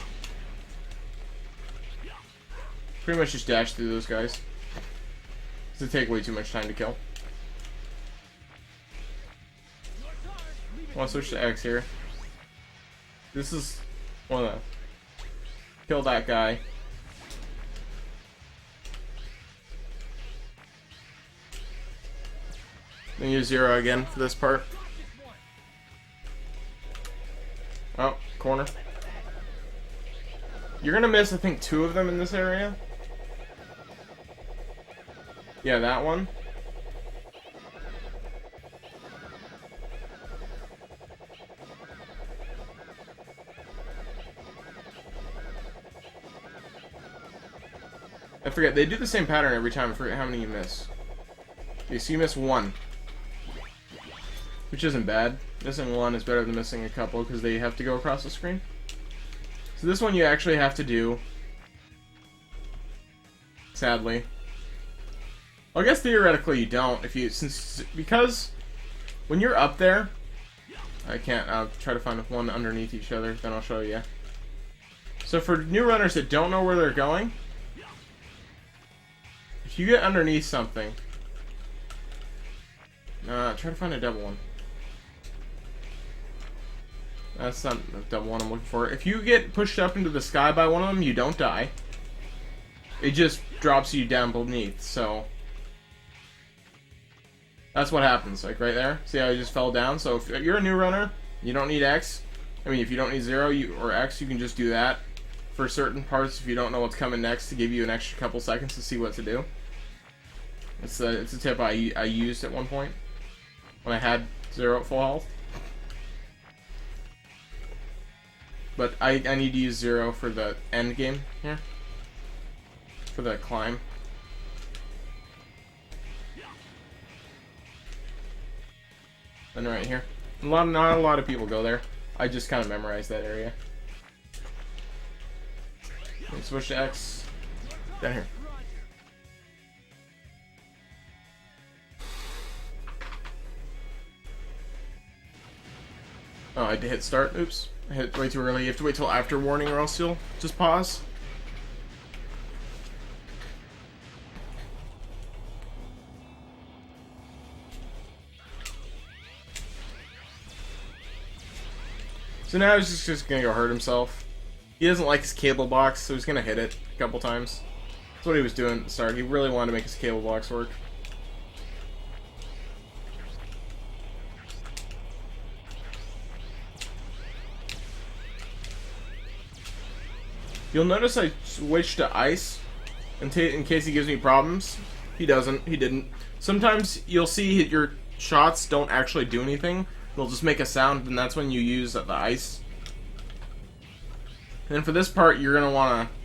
Pretty much just dash through those guys. They take way too much time to kill. I want to switch to X here. This is one of the... kill that guy. Then use 0 again for this part. Oh, corner. You're gonna miss, I think, 2 of them in this area. Yeah, that one. I forget, they do the same pattern every time. I forget how many you miss. Okay, so you miss 1. Which isn't bad. Missing 1 is better than missing a couple, because they have to go across the screen. So this one you actually have to do. Sadly. Well, I guess theoretically you don't, because when you're up there, I'll try to find one underneath each other, then I'll show you. So for new runners that don't know where they're going, if you get underneath something, try to find a double one. That's not the double one I'm looking for. If you get pushed up into the sky by one of them, you don't die. It just drops you down beneath, so that's what happens, like right there. See how I just fell down? So if you're a new runner, you don't need X. I mean, if you don't need 0 or X, you can just do that for certain parts if you don't know what's coming next, to give you an extra couple seconds to see what to do. It's a tip I used at one point when I had 0 at full health. But I need to use 0 for the end game here. For the climb. And right here. Not a lot of people go there. I just kind of memorized that area. Switch to X. Down here. Oh, I had to hit start. Oops. I hit way too early. You have to wait till after warning or else you'll just pause. So now he's just gonna go hurt himself. He doesn't like his cable box, so he's gonna hit it a couple times. That's what he was doing at the start. He really wanted to make his cable box work. You'll notice I switched to ice in case he gives me problems. He doesn't. He didn't. Sometimes you'll see your shots don't actually do anything. They'll just make a sound, and that's when you use the ice. And then for this part, you're going to want to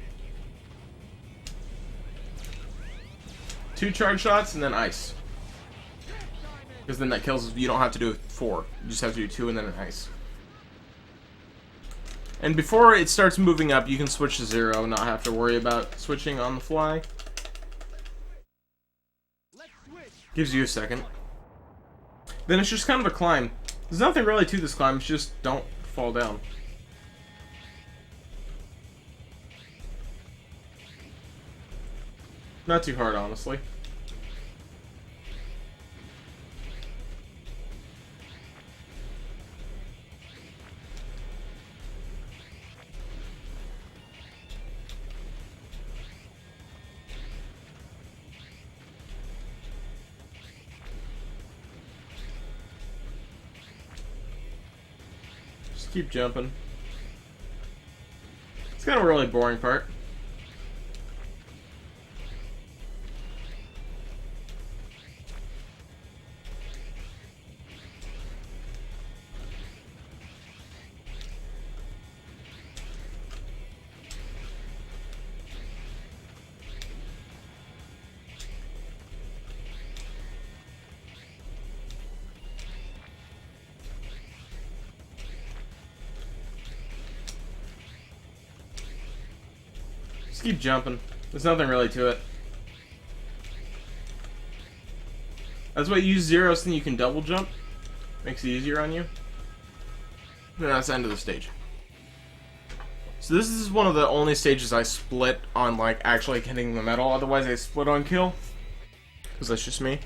2 charge shots and then ice. Because then that kills, you don't have to do 4. You just have to do 2 and then an ice. And before it starts moving up, you can switch to 0, not have to worry about switching on the fly. Gives you a second. Then it's just kind of a climb. There's nothing really to this climb, it's just don't fall down. Not too hard, honestly. Just keep jumping. It's kind of a really boring part. Just keep jumping. There's nothing really to it. That's why you use 0 so then you can double jump. Makes it easier on you. And that's the end of the stage. So this is one of the only stages I split on, like, actually hitting the metal. Otherwise I split on kill. Because that's just me.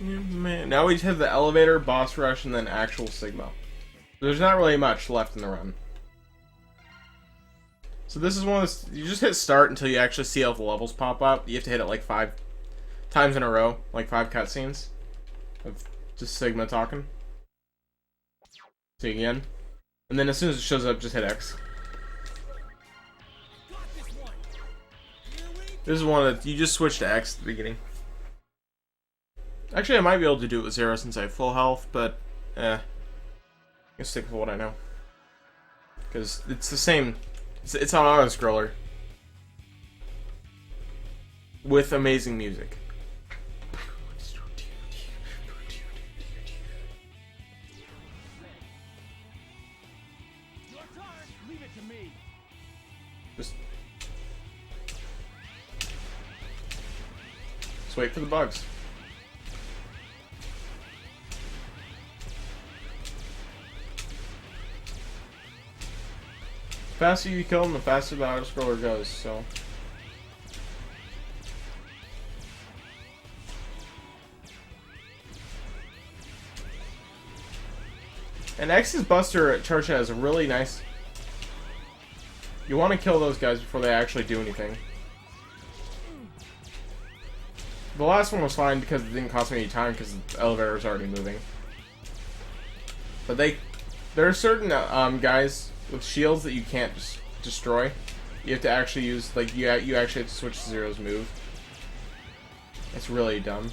Yeah, man. Now we have the elevator, boss rush, and then actual Sigma. There's not really much left in the run. So this is one of those, you just hit start until you actually see all the levels pop up. You have to hit it like 5 times in a row, like 5 cutscenes of just Sigma talking. See again. And then as soon as it shows up, just hit X. This is one that you just switch to X at the beginning. Actually, I might be able to do it with 0 since I have full health, but I'm gonna stick with what I know. Because it's the same. It's on auto-scroller. With amazing music. Just wait for the bugs. The faster you kill them, the faster the auto-scroller goes, so... And X's Buster at Church has a really nice... You want to kill those guys before they actually do anything. The last one was fine because it didn't cost me any time because the elevator was already moving. But there are certain guys with shields that you can't just destroy. You have to actually use, like, you actually have to switch to Zero's move. It's really dumb.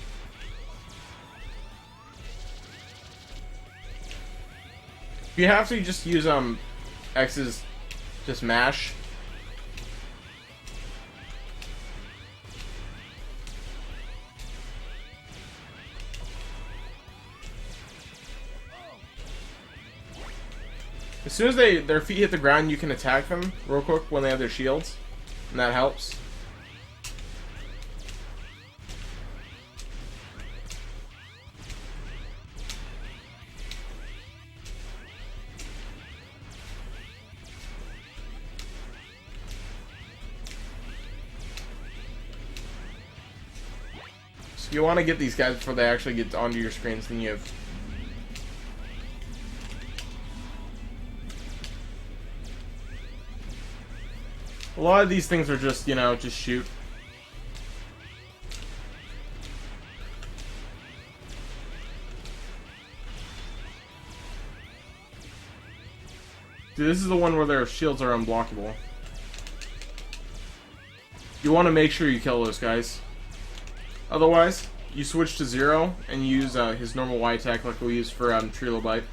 If you have to, just use X's just mash. As soon as their feet hit the ground, you can attack them real quick when they have their shields, and that helps. So you want to get these guys before they actually get onto your screens, then you have... A lot of these things are just, you know, just shoot. Dude, this is the one where their shields are unblockable. You want to make sure you kill those guys. Otherwise, you switch to Zero and use his normal Y attack like we use for Trilobite.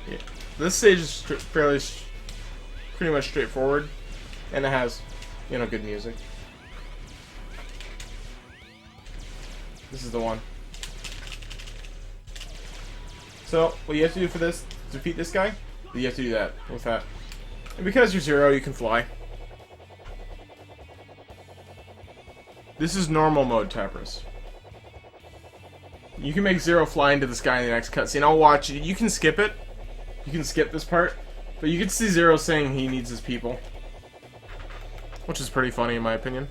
Yeah. This stage is pretty much straightforward, and it has, you know, good music. This is the one. So, what you have to do for this, to defeat this guy, you have to do that, with that. And because you're Zero, you can fly. This is normal mode, Tapras. You can make Zero fly into this guy in the next cutscene. I'll watch it. You can skip it. You can skip this part, but you can see Zero saying he needs his people. Which is pretty funny in my opinion.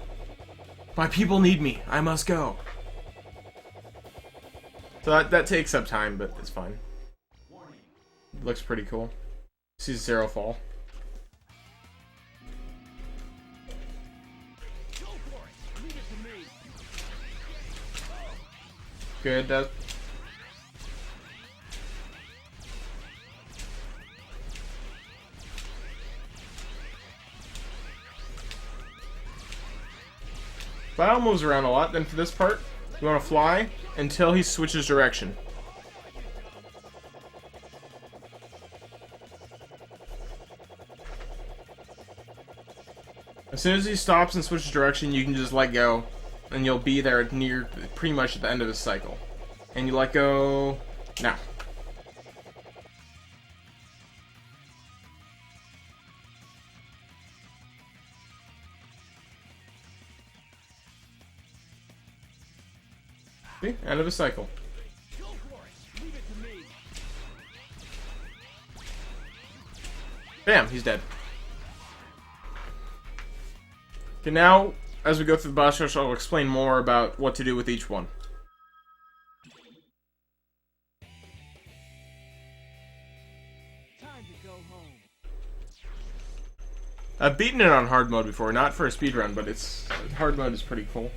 My people need me. I must go. So that takes up time, but it's fine. It looks pretty cool. See Zero fall. Good, Battle moves around a lot. Then for this part, you want to fly until he switches direction. As soon as he stops and switches direction, you can just let go, and you'll be there near pretty much at the end of his cycle. And you let go now. See? End of a cycle. Bam, he's dead. Okay, now, as we go through the boss rush, I'll explain more about what to do with each one. Time to go home. I've beaten it on hard mode before, not for a speedrun, but it's hard mode is pretty cool.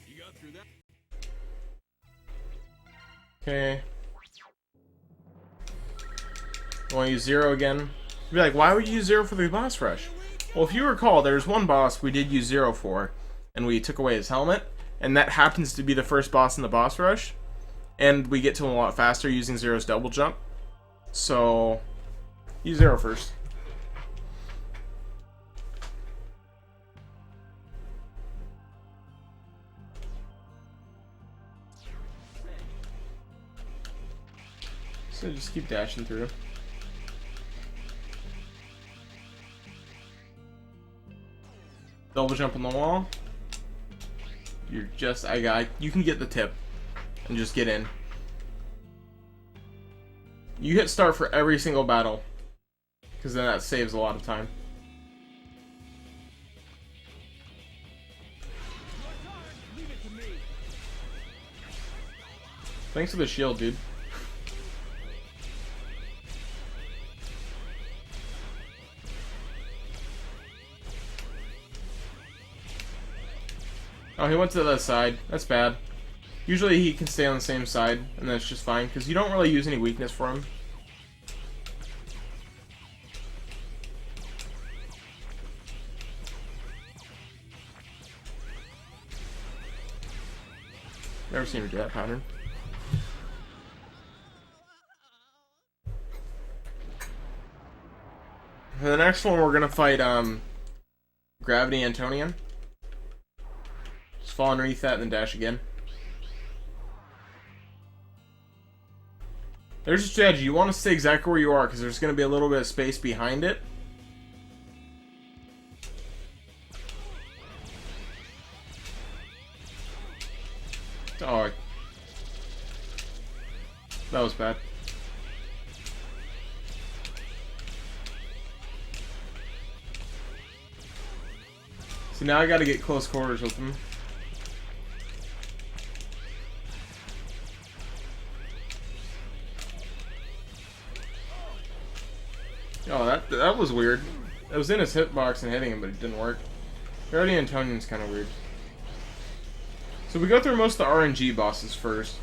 You got through that? Okay. You want to use 0 again? You'd be like, why would you use 0 for the boss rush? Well, if you recall, there's one boss we did use 0 for, and we took away his helmet, and that happens to be the first boss in the boss rush, and we get to him a lot faster using 0's double jump. So, use 0 first. So just keep dashing through. Double jump on the wall. You're just, you can get the tip and just get in. You hit start for every single battle, because then that saves a lot of time. Thanks for the shield, dude. Oh, he went to the other side. That's bad. Usually he can stay on the same side, and that's just fine, because you don't really use any weakness for him. Never seen her do that pattern. For the next one, we're gonna fight Gravity Antonian. Just fall underneath that and then dash again. There's a strategy. You want to stay exactly where you are, because there's going to be a little bit of space behind it. Oh. That was bad. So now I gotta get close quarters with him. Oh, that was weird. It was in his hitbox and hitting him, but it didn't work. Gravity Antonian's kind of weird. So we go through most of the RNG bosses first.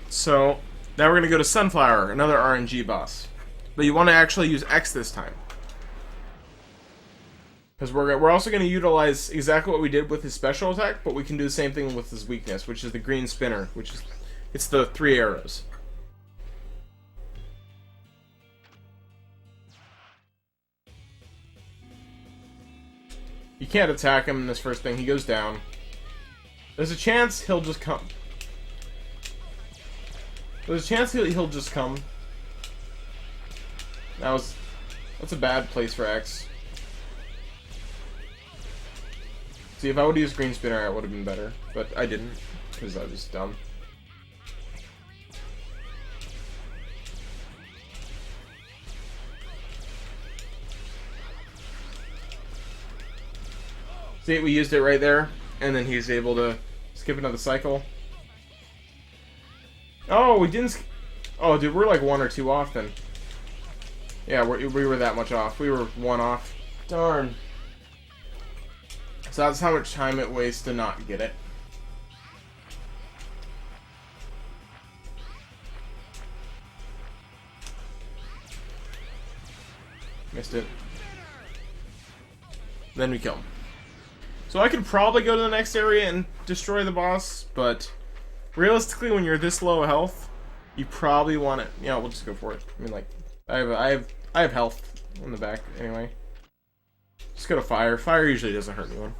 So, now we're going to go to Sunflower, another RNG boss. But you want to actually use X this time. Because we're also going to utilize exactly what we did with his special attack, but we can do the same thing with his weakness, which is the green spinner, which is... It's the 3 arrows. You can't attack him in this first thing. He goes down. There's a chance he'll just come. There's a chance he'll just come. That's a bad place for X. See, if I would use green spinner, it would have been better. But I didn't, because I was dumb. See, we used it right there, and then he's able to skip another cycle. Oh, we didn't... Oh, dude, we're like 1 or 2 off then. Yeah, we were that much off. We were 1 off. Darn. So that's how much time it wastes to not get it. Missed it. Then we kill him. So I could probably go to the next area and destroy the boss, but realistically, when you're this low health, you probably want it. Yeah, we'll just go for it. I mean, like, I have health in the back anyway. Just go to fire. Fire usually doesn't hurt anyone.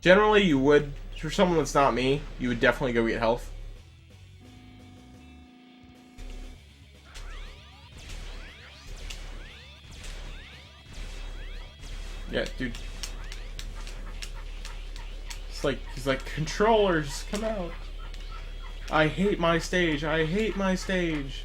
Generally, you would, for someone that's not me, you would definitely go get health. Yeah, dude. It's like, he's like, controllers, come out. I hate my stage. I hate my stage.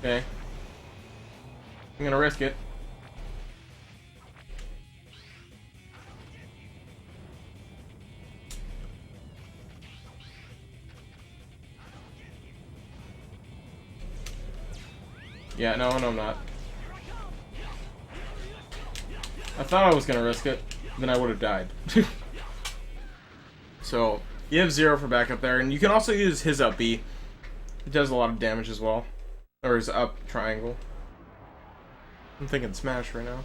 Okay. I'm gonna risk it. Yeah, no, I'm not. I thought I was gonna risk it, then I would have died. So, you have 0 for backup there, and you can also use his up B. It does a lot of damage as well. Or his up triangle. I'm thinking smash right now.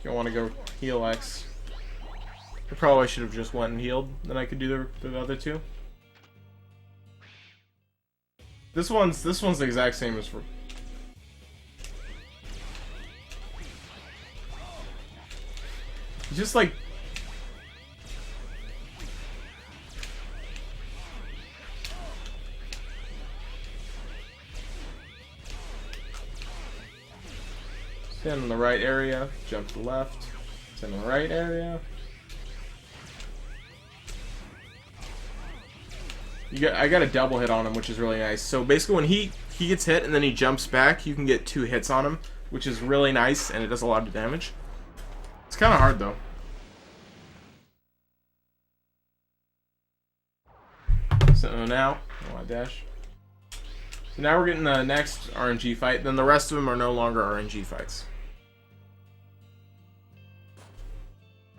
You want to go heal X. I probably should have just went and healed, then I could do the other two. This one's the exact same as for. Just like. Stand in the right area, jump to the left, stand in the right area. I got a double hit on him, which is really nice. So basically when he gets hit and then he jumps back, you can get 2 hits on him, which is really nice, and it does a lot of damage. It's kind of hard, though. So now, dash. So now we're getting the next RNG fight. Then the rest of them are no longer RNG fights.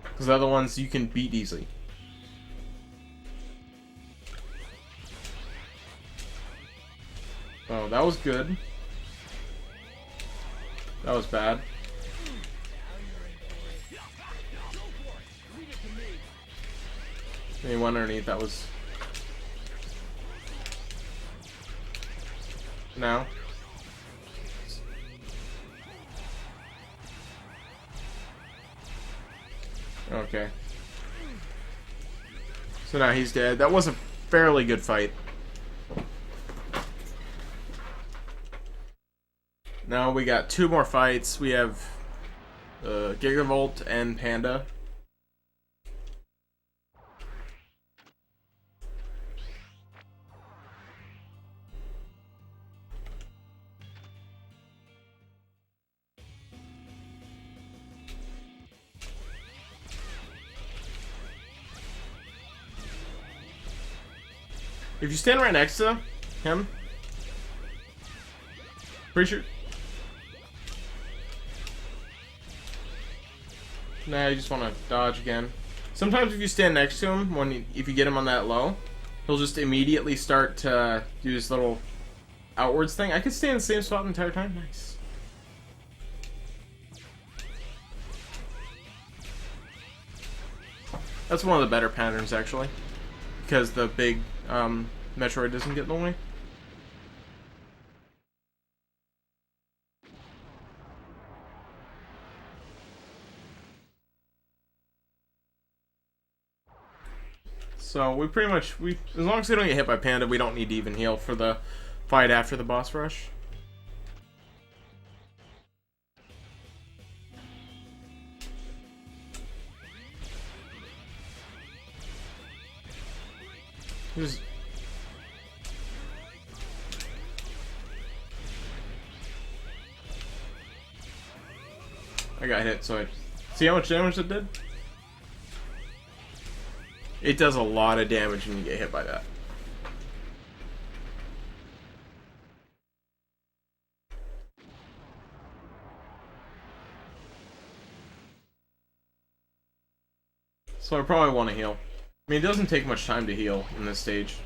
Because the other ones you can beat easily. Oh, that was good. That was bad. He went underneath, that was... Now. Okay. So now he's dead. That was a fairly good fight. Now we got 2 more fights. We have Gigavolt and Panda. If you stand right next to him, pretty sure. Nah, you just want to dodge again. Sometimes if you stand next to him, if you get him on that low, he'll just immediately start to do this little outwards thing. I could stay in the same spot the entire time. Nice. That's one of the better patterns, actually. Because the big Metroid doesn't get in the way. So we pretty much, as long as we don't get hit by Panda, we don't need to even heal for the fight after the boss rush. Just... I got hit, so I... See how much damage it did? It does a lot of damage when you get hit by that. So I probably want to heal. I mean, it doesn't take much time to heal in this stage.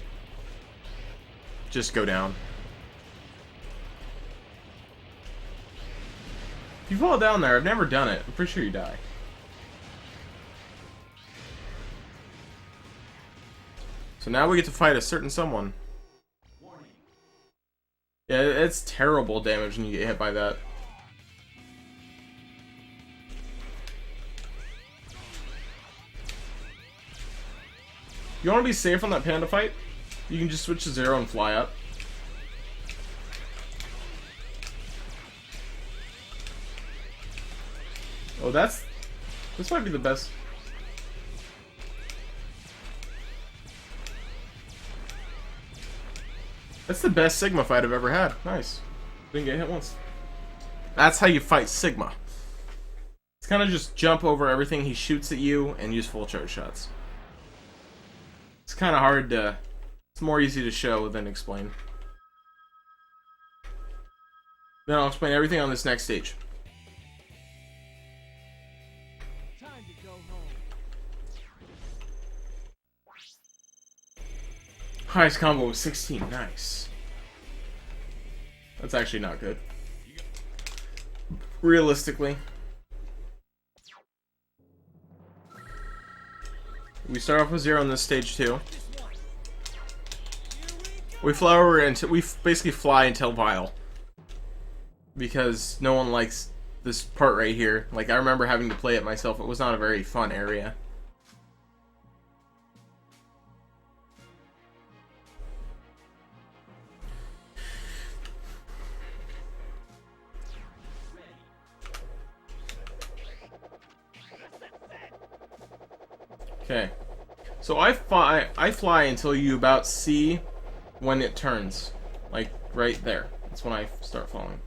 Just go down. If you fall down there, I've never done it. I'm pretty sure you die. So now we get to fight a certain someone. Yeah, it's terrible damage when you get hit by that. You want to be safe on that panda fight? You can just switch to Zero and fly up. Oh, this might be the best. That's the best Sigma fight I've ever had. Nice. Didn't get hit once. That's how you fight Sigma. It's kind of just jump over everything he shoots at you and use full charge shots. It's kind of hard to... It's more easy to show than explain. Then I'll explain everything on this next stage. Time to go home. Highest combo was 16. Nice. That's actually not good. Realistically. We start off with Zero on this stage too. We fly over until we basically fly until Vile, because no one likes this part right here. Like, I remember having to play it myself. It was not a very fun area. Okay, so I fly until you about see when it turns, like right there. That's when I start falling.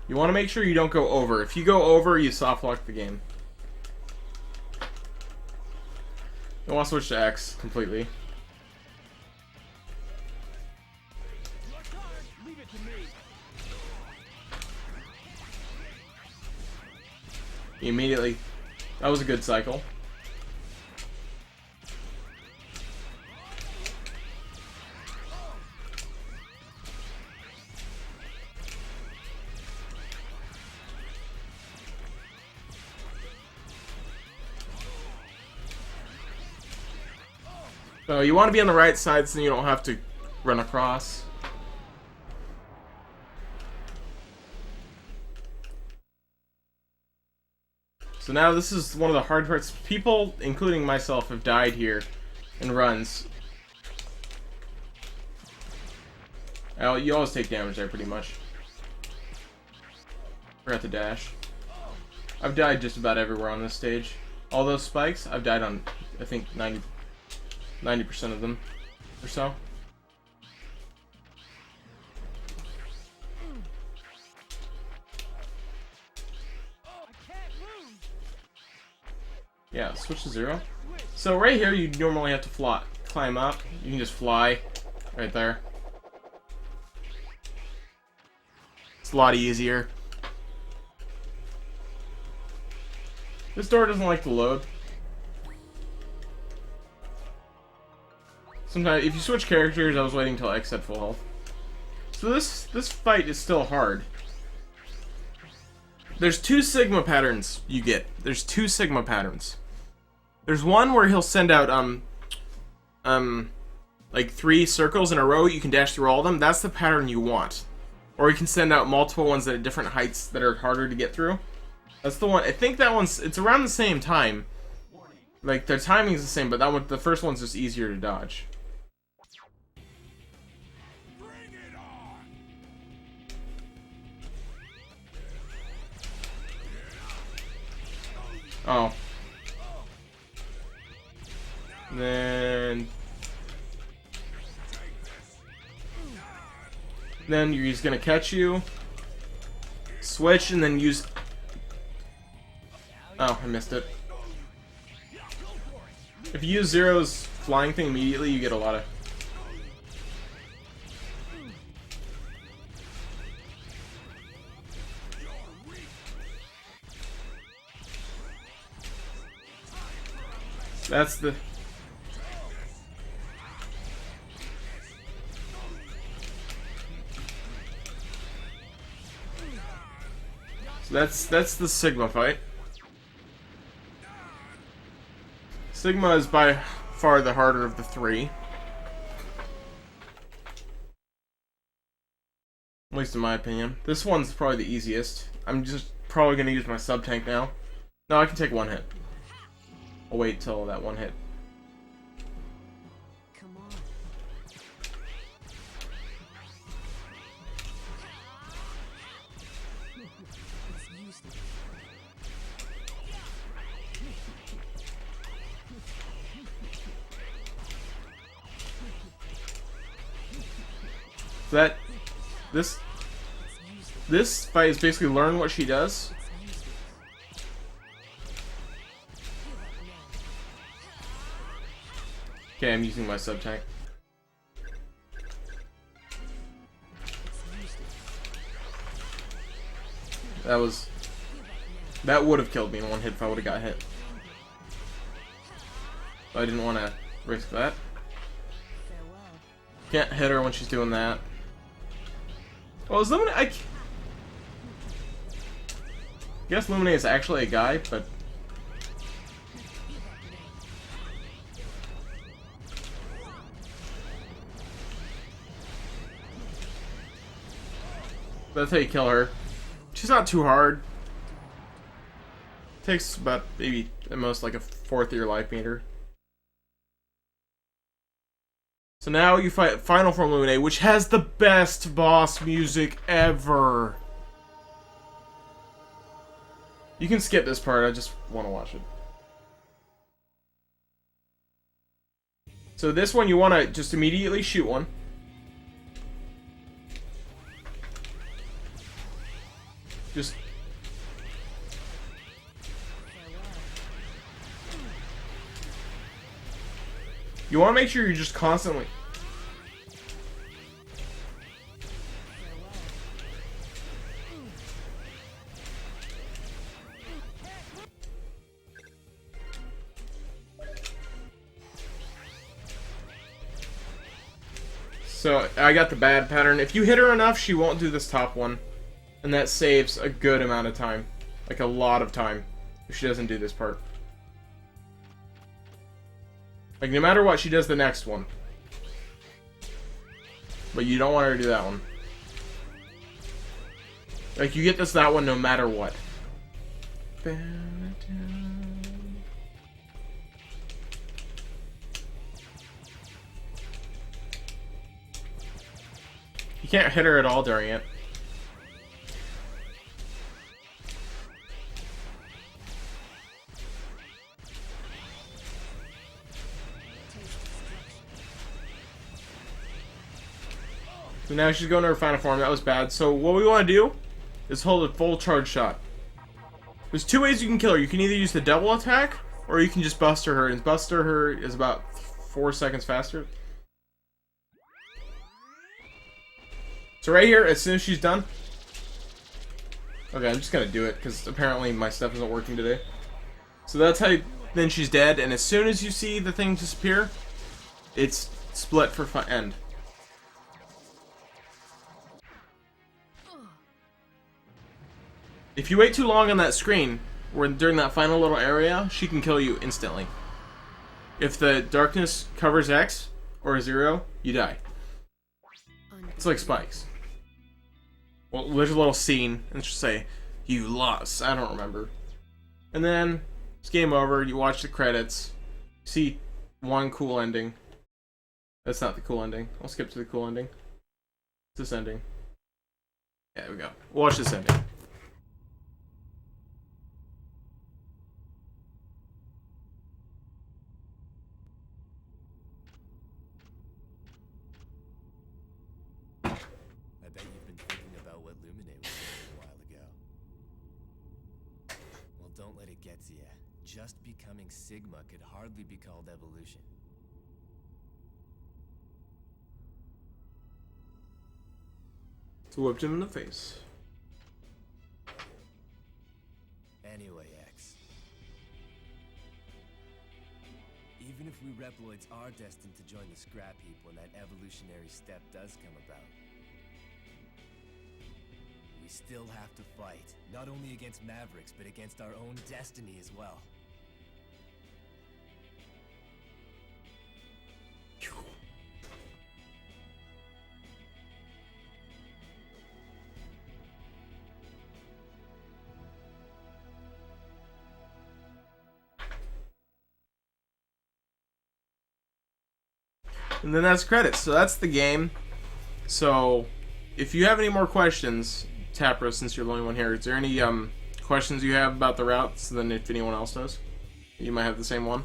You want to make sure you don't go over. If you go over, you soft lock the game. You want to switch to X completely. Leave it to me. Immediately. That was a good cycle. So you want to be on the right side so you don't have to run across. So now this is one of the hard parts. People, including myself, have died here in runs. You always take damage there, pretty much. Forgot to dash. I've died just about everywhere on this stage. All those spikes, I've died on, I think, 90% of them or so. Yeah, switch to Zero. So right here, you normally have to climb up. You can just fly right there. It's a lot easier. This door doesn't like to load. Sometimes, if you switch characters, I was waiting until X had full health. So this fight is still hard. There's two Sigma patterns you get. There's two Sigma patterns. There's one where he'll send out like 3 circles in a row. You can dash through all of them. That's the pattern you want. Or you can send out multiple ones that are different heights that are harder to get through. That's the one. I think that it's around the same time. Like, their timing is the same, but that one, the first one's just easier to dodge. Bring it on. Oh. Then he's gonna catch you. Switch and then use. Oh, I missed it. If you use Zero's flying thing immediately, you get a lot of. That's the. So that's the Sigma fight. Sigma is by far the harder of the 3. least in my opinion. This one's probably the easiest. I'm just probably gonna use my sub tank now. No, I can take one hit. I'll wait till that one hit. Come on. Let's use this. That this fight is basically learn what she does. Okay, I'm using my sub tank. That would have killed me in one hit if I would have got hit. But I didn't want to risk that. Farewell. Can't hit her when she's doing that. Well, is Lumine? I guess Lumine is actually a guy, but that's how you kill her. She's not too hard. Takes about maybe at most like a fourth of your life meter. So now you fight Final Form Lumine, which has the best boss music ever. You can skip this part, I just want to watch it. So this one you want to just immediately shoot one. Just you want to make sure you're just constantly. So I got the bad pattern. If you hit her enough, she won't do this top one. And that saves a good amount of time. Like a lot of time. If she doesn't do this part. Like no matter what, she does the next one. But you don't want her to do that one. Like you get that one no matter what. You can't hit her at all during it. So now she's going to her final form. That was bad. So what we want to do is hold a full charge shot. There's two ways you can kill her. You can either use the double attack, or you can just buster her. And buster her is about 4 seconds faster. So right here, as soon as she's done... Okay, I'm just going to do it, because apparently my stuff isn't working today. So that's how then she's dead, and as soon as you see the thing disappear, it's split for end. If you wait too long on that screen, or during that final little area, she can kill you instantly. If the darkness covers X, or 0, you die. It's like spikes. Well, there's a little scene, and just say, you lost, I don't remember. And then, it's game over, you watch the credits, see one cool ending. That's not the cool ending. I'll skip to the cool ending. It's this ending. Yeah, there we go. Watch this ending. I bet you've been thinking about what Lumine was doing a while ago. Well, don't let it get to you. Just becoming Sigma could hardly be called evolution. So whipped him in the face. Anyway, X. Even if we Reploids are destined to join the scrap heap when that evolutionary step does come about, we still have to fight, not only against Mavericks, but against our own destiny as well. And then that's credits. So that's the game. So if you have any more questions, Tapra, since you're the only one here, is there any questions you have about the routes than if anyone else does? You might have the same one.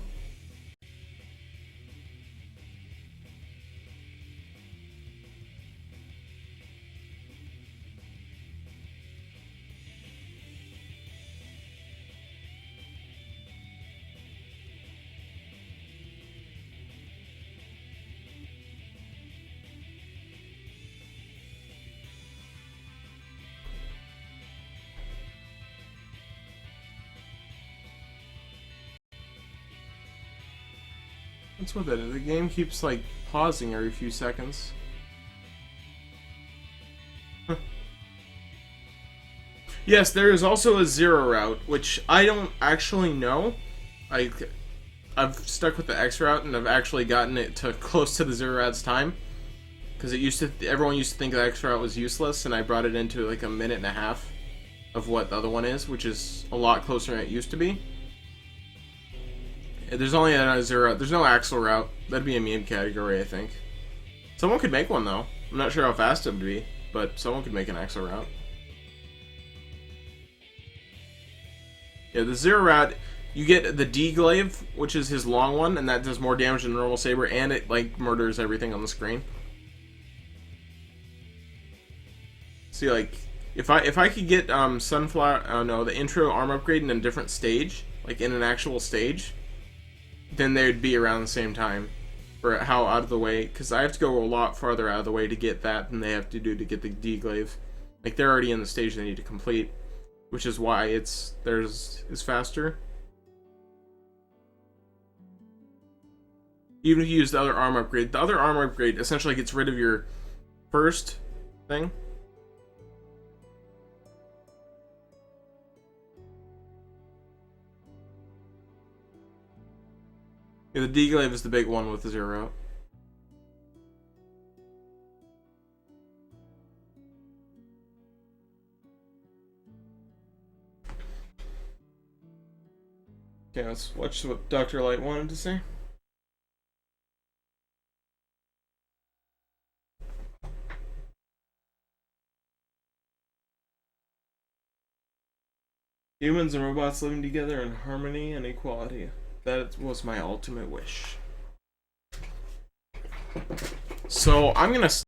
What's with it? The game keeps like pausing every few seconds. Huh. Yes, there is also a zero route, which I don't actually know. I've stuck with the X route and I've actually gotten it to close to the zero route's time, because everyone used to think the X route was useless, and I brought it into like a minute and a half of what the other one is, which is a lot closer than it used to be. There's only a zero. There's no Axel route. That'd be a meme category, I think. Someone could make one though. I'm not sure how fast it would be, but someone could make an Axel route. Yeah, the zero route, you get the D-Glaive, which is his long one, and that does more damage than the normal saber, and it like murders everything on the screen. See, like if I could get Sunflower, no, the intro arm upgrade in a different stage, like in an actual stage, then they'd be around the same time. For how out of the way, because I have to go a lot farther out of the way to get that than they have to do to get the D-Glaive. Like, they're already in the stage they need to complete, which is why theirs is faster. Even if you use the other arm upgrade essentially gets rid of your first thing. Yeah, the D-Glaive is the big one with the zero. Okay, let's watch what Dr. Light wanted to say. Humans and robots living together in harmony and equality. That was my ultimate wish. So I'm gonna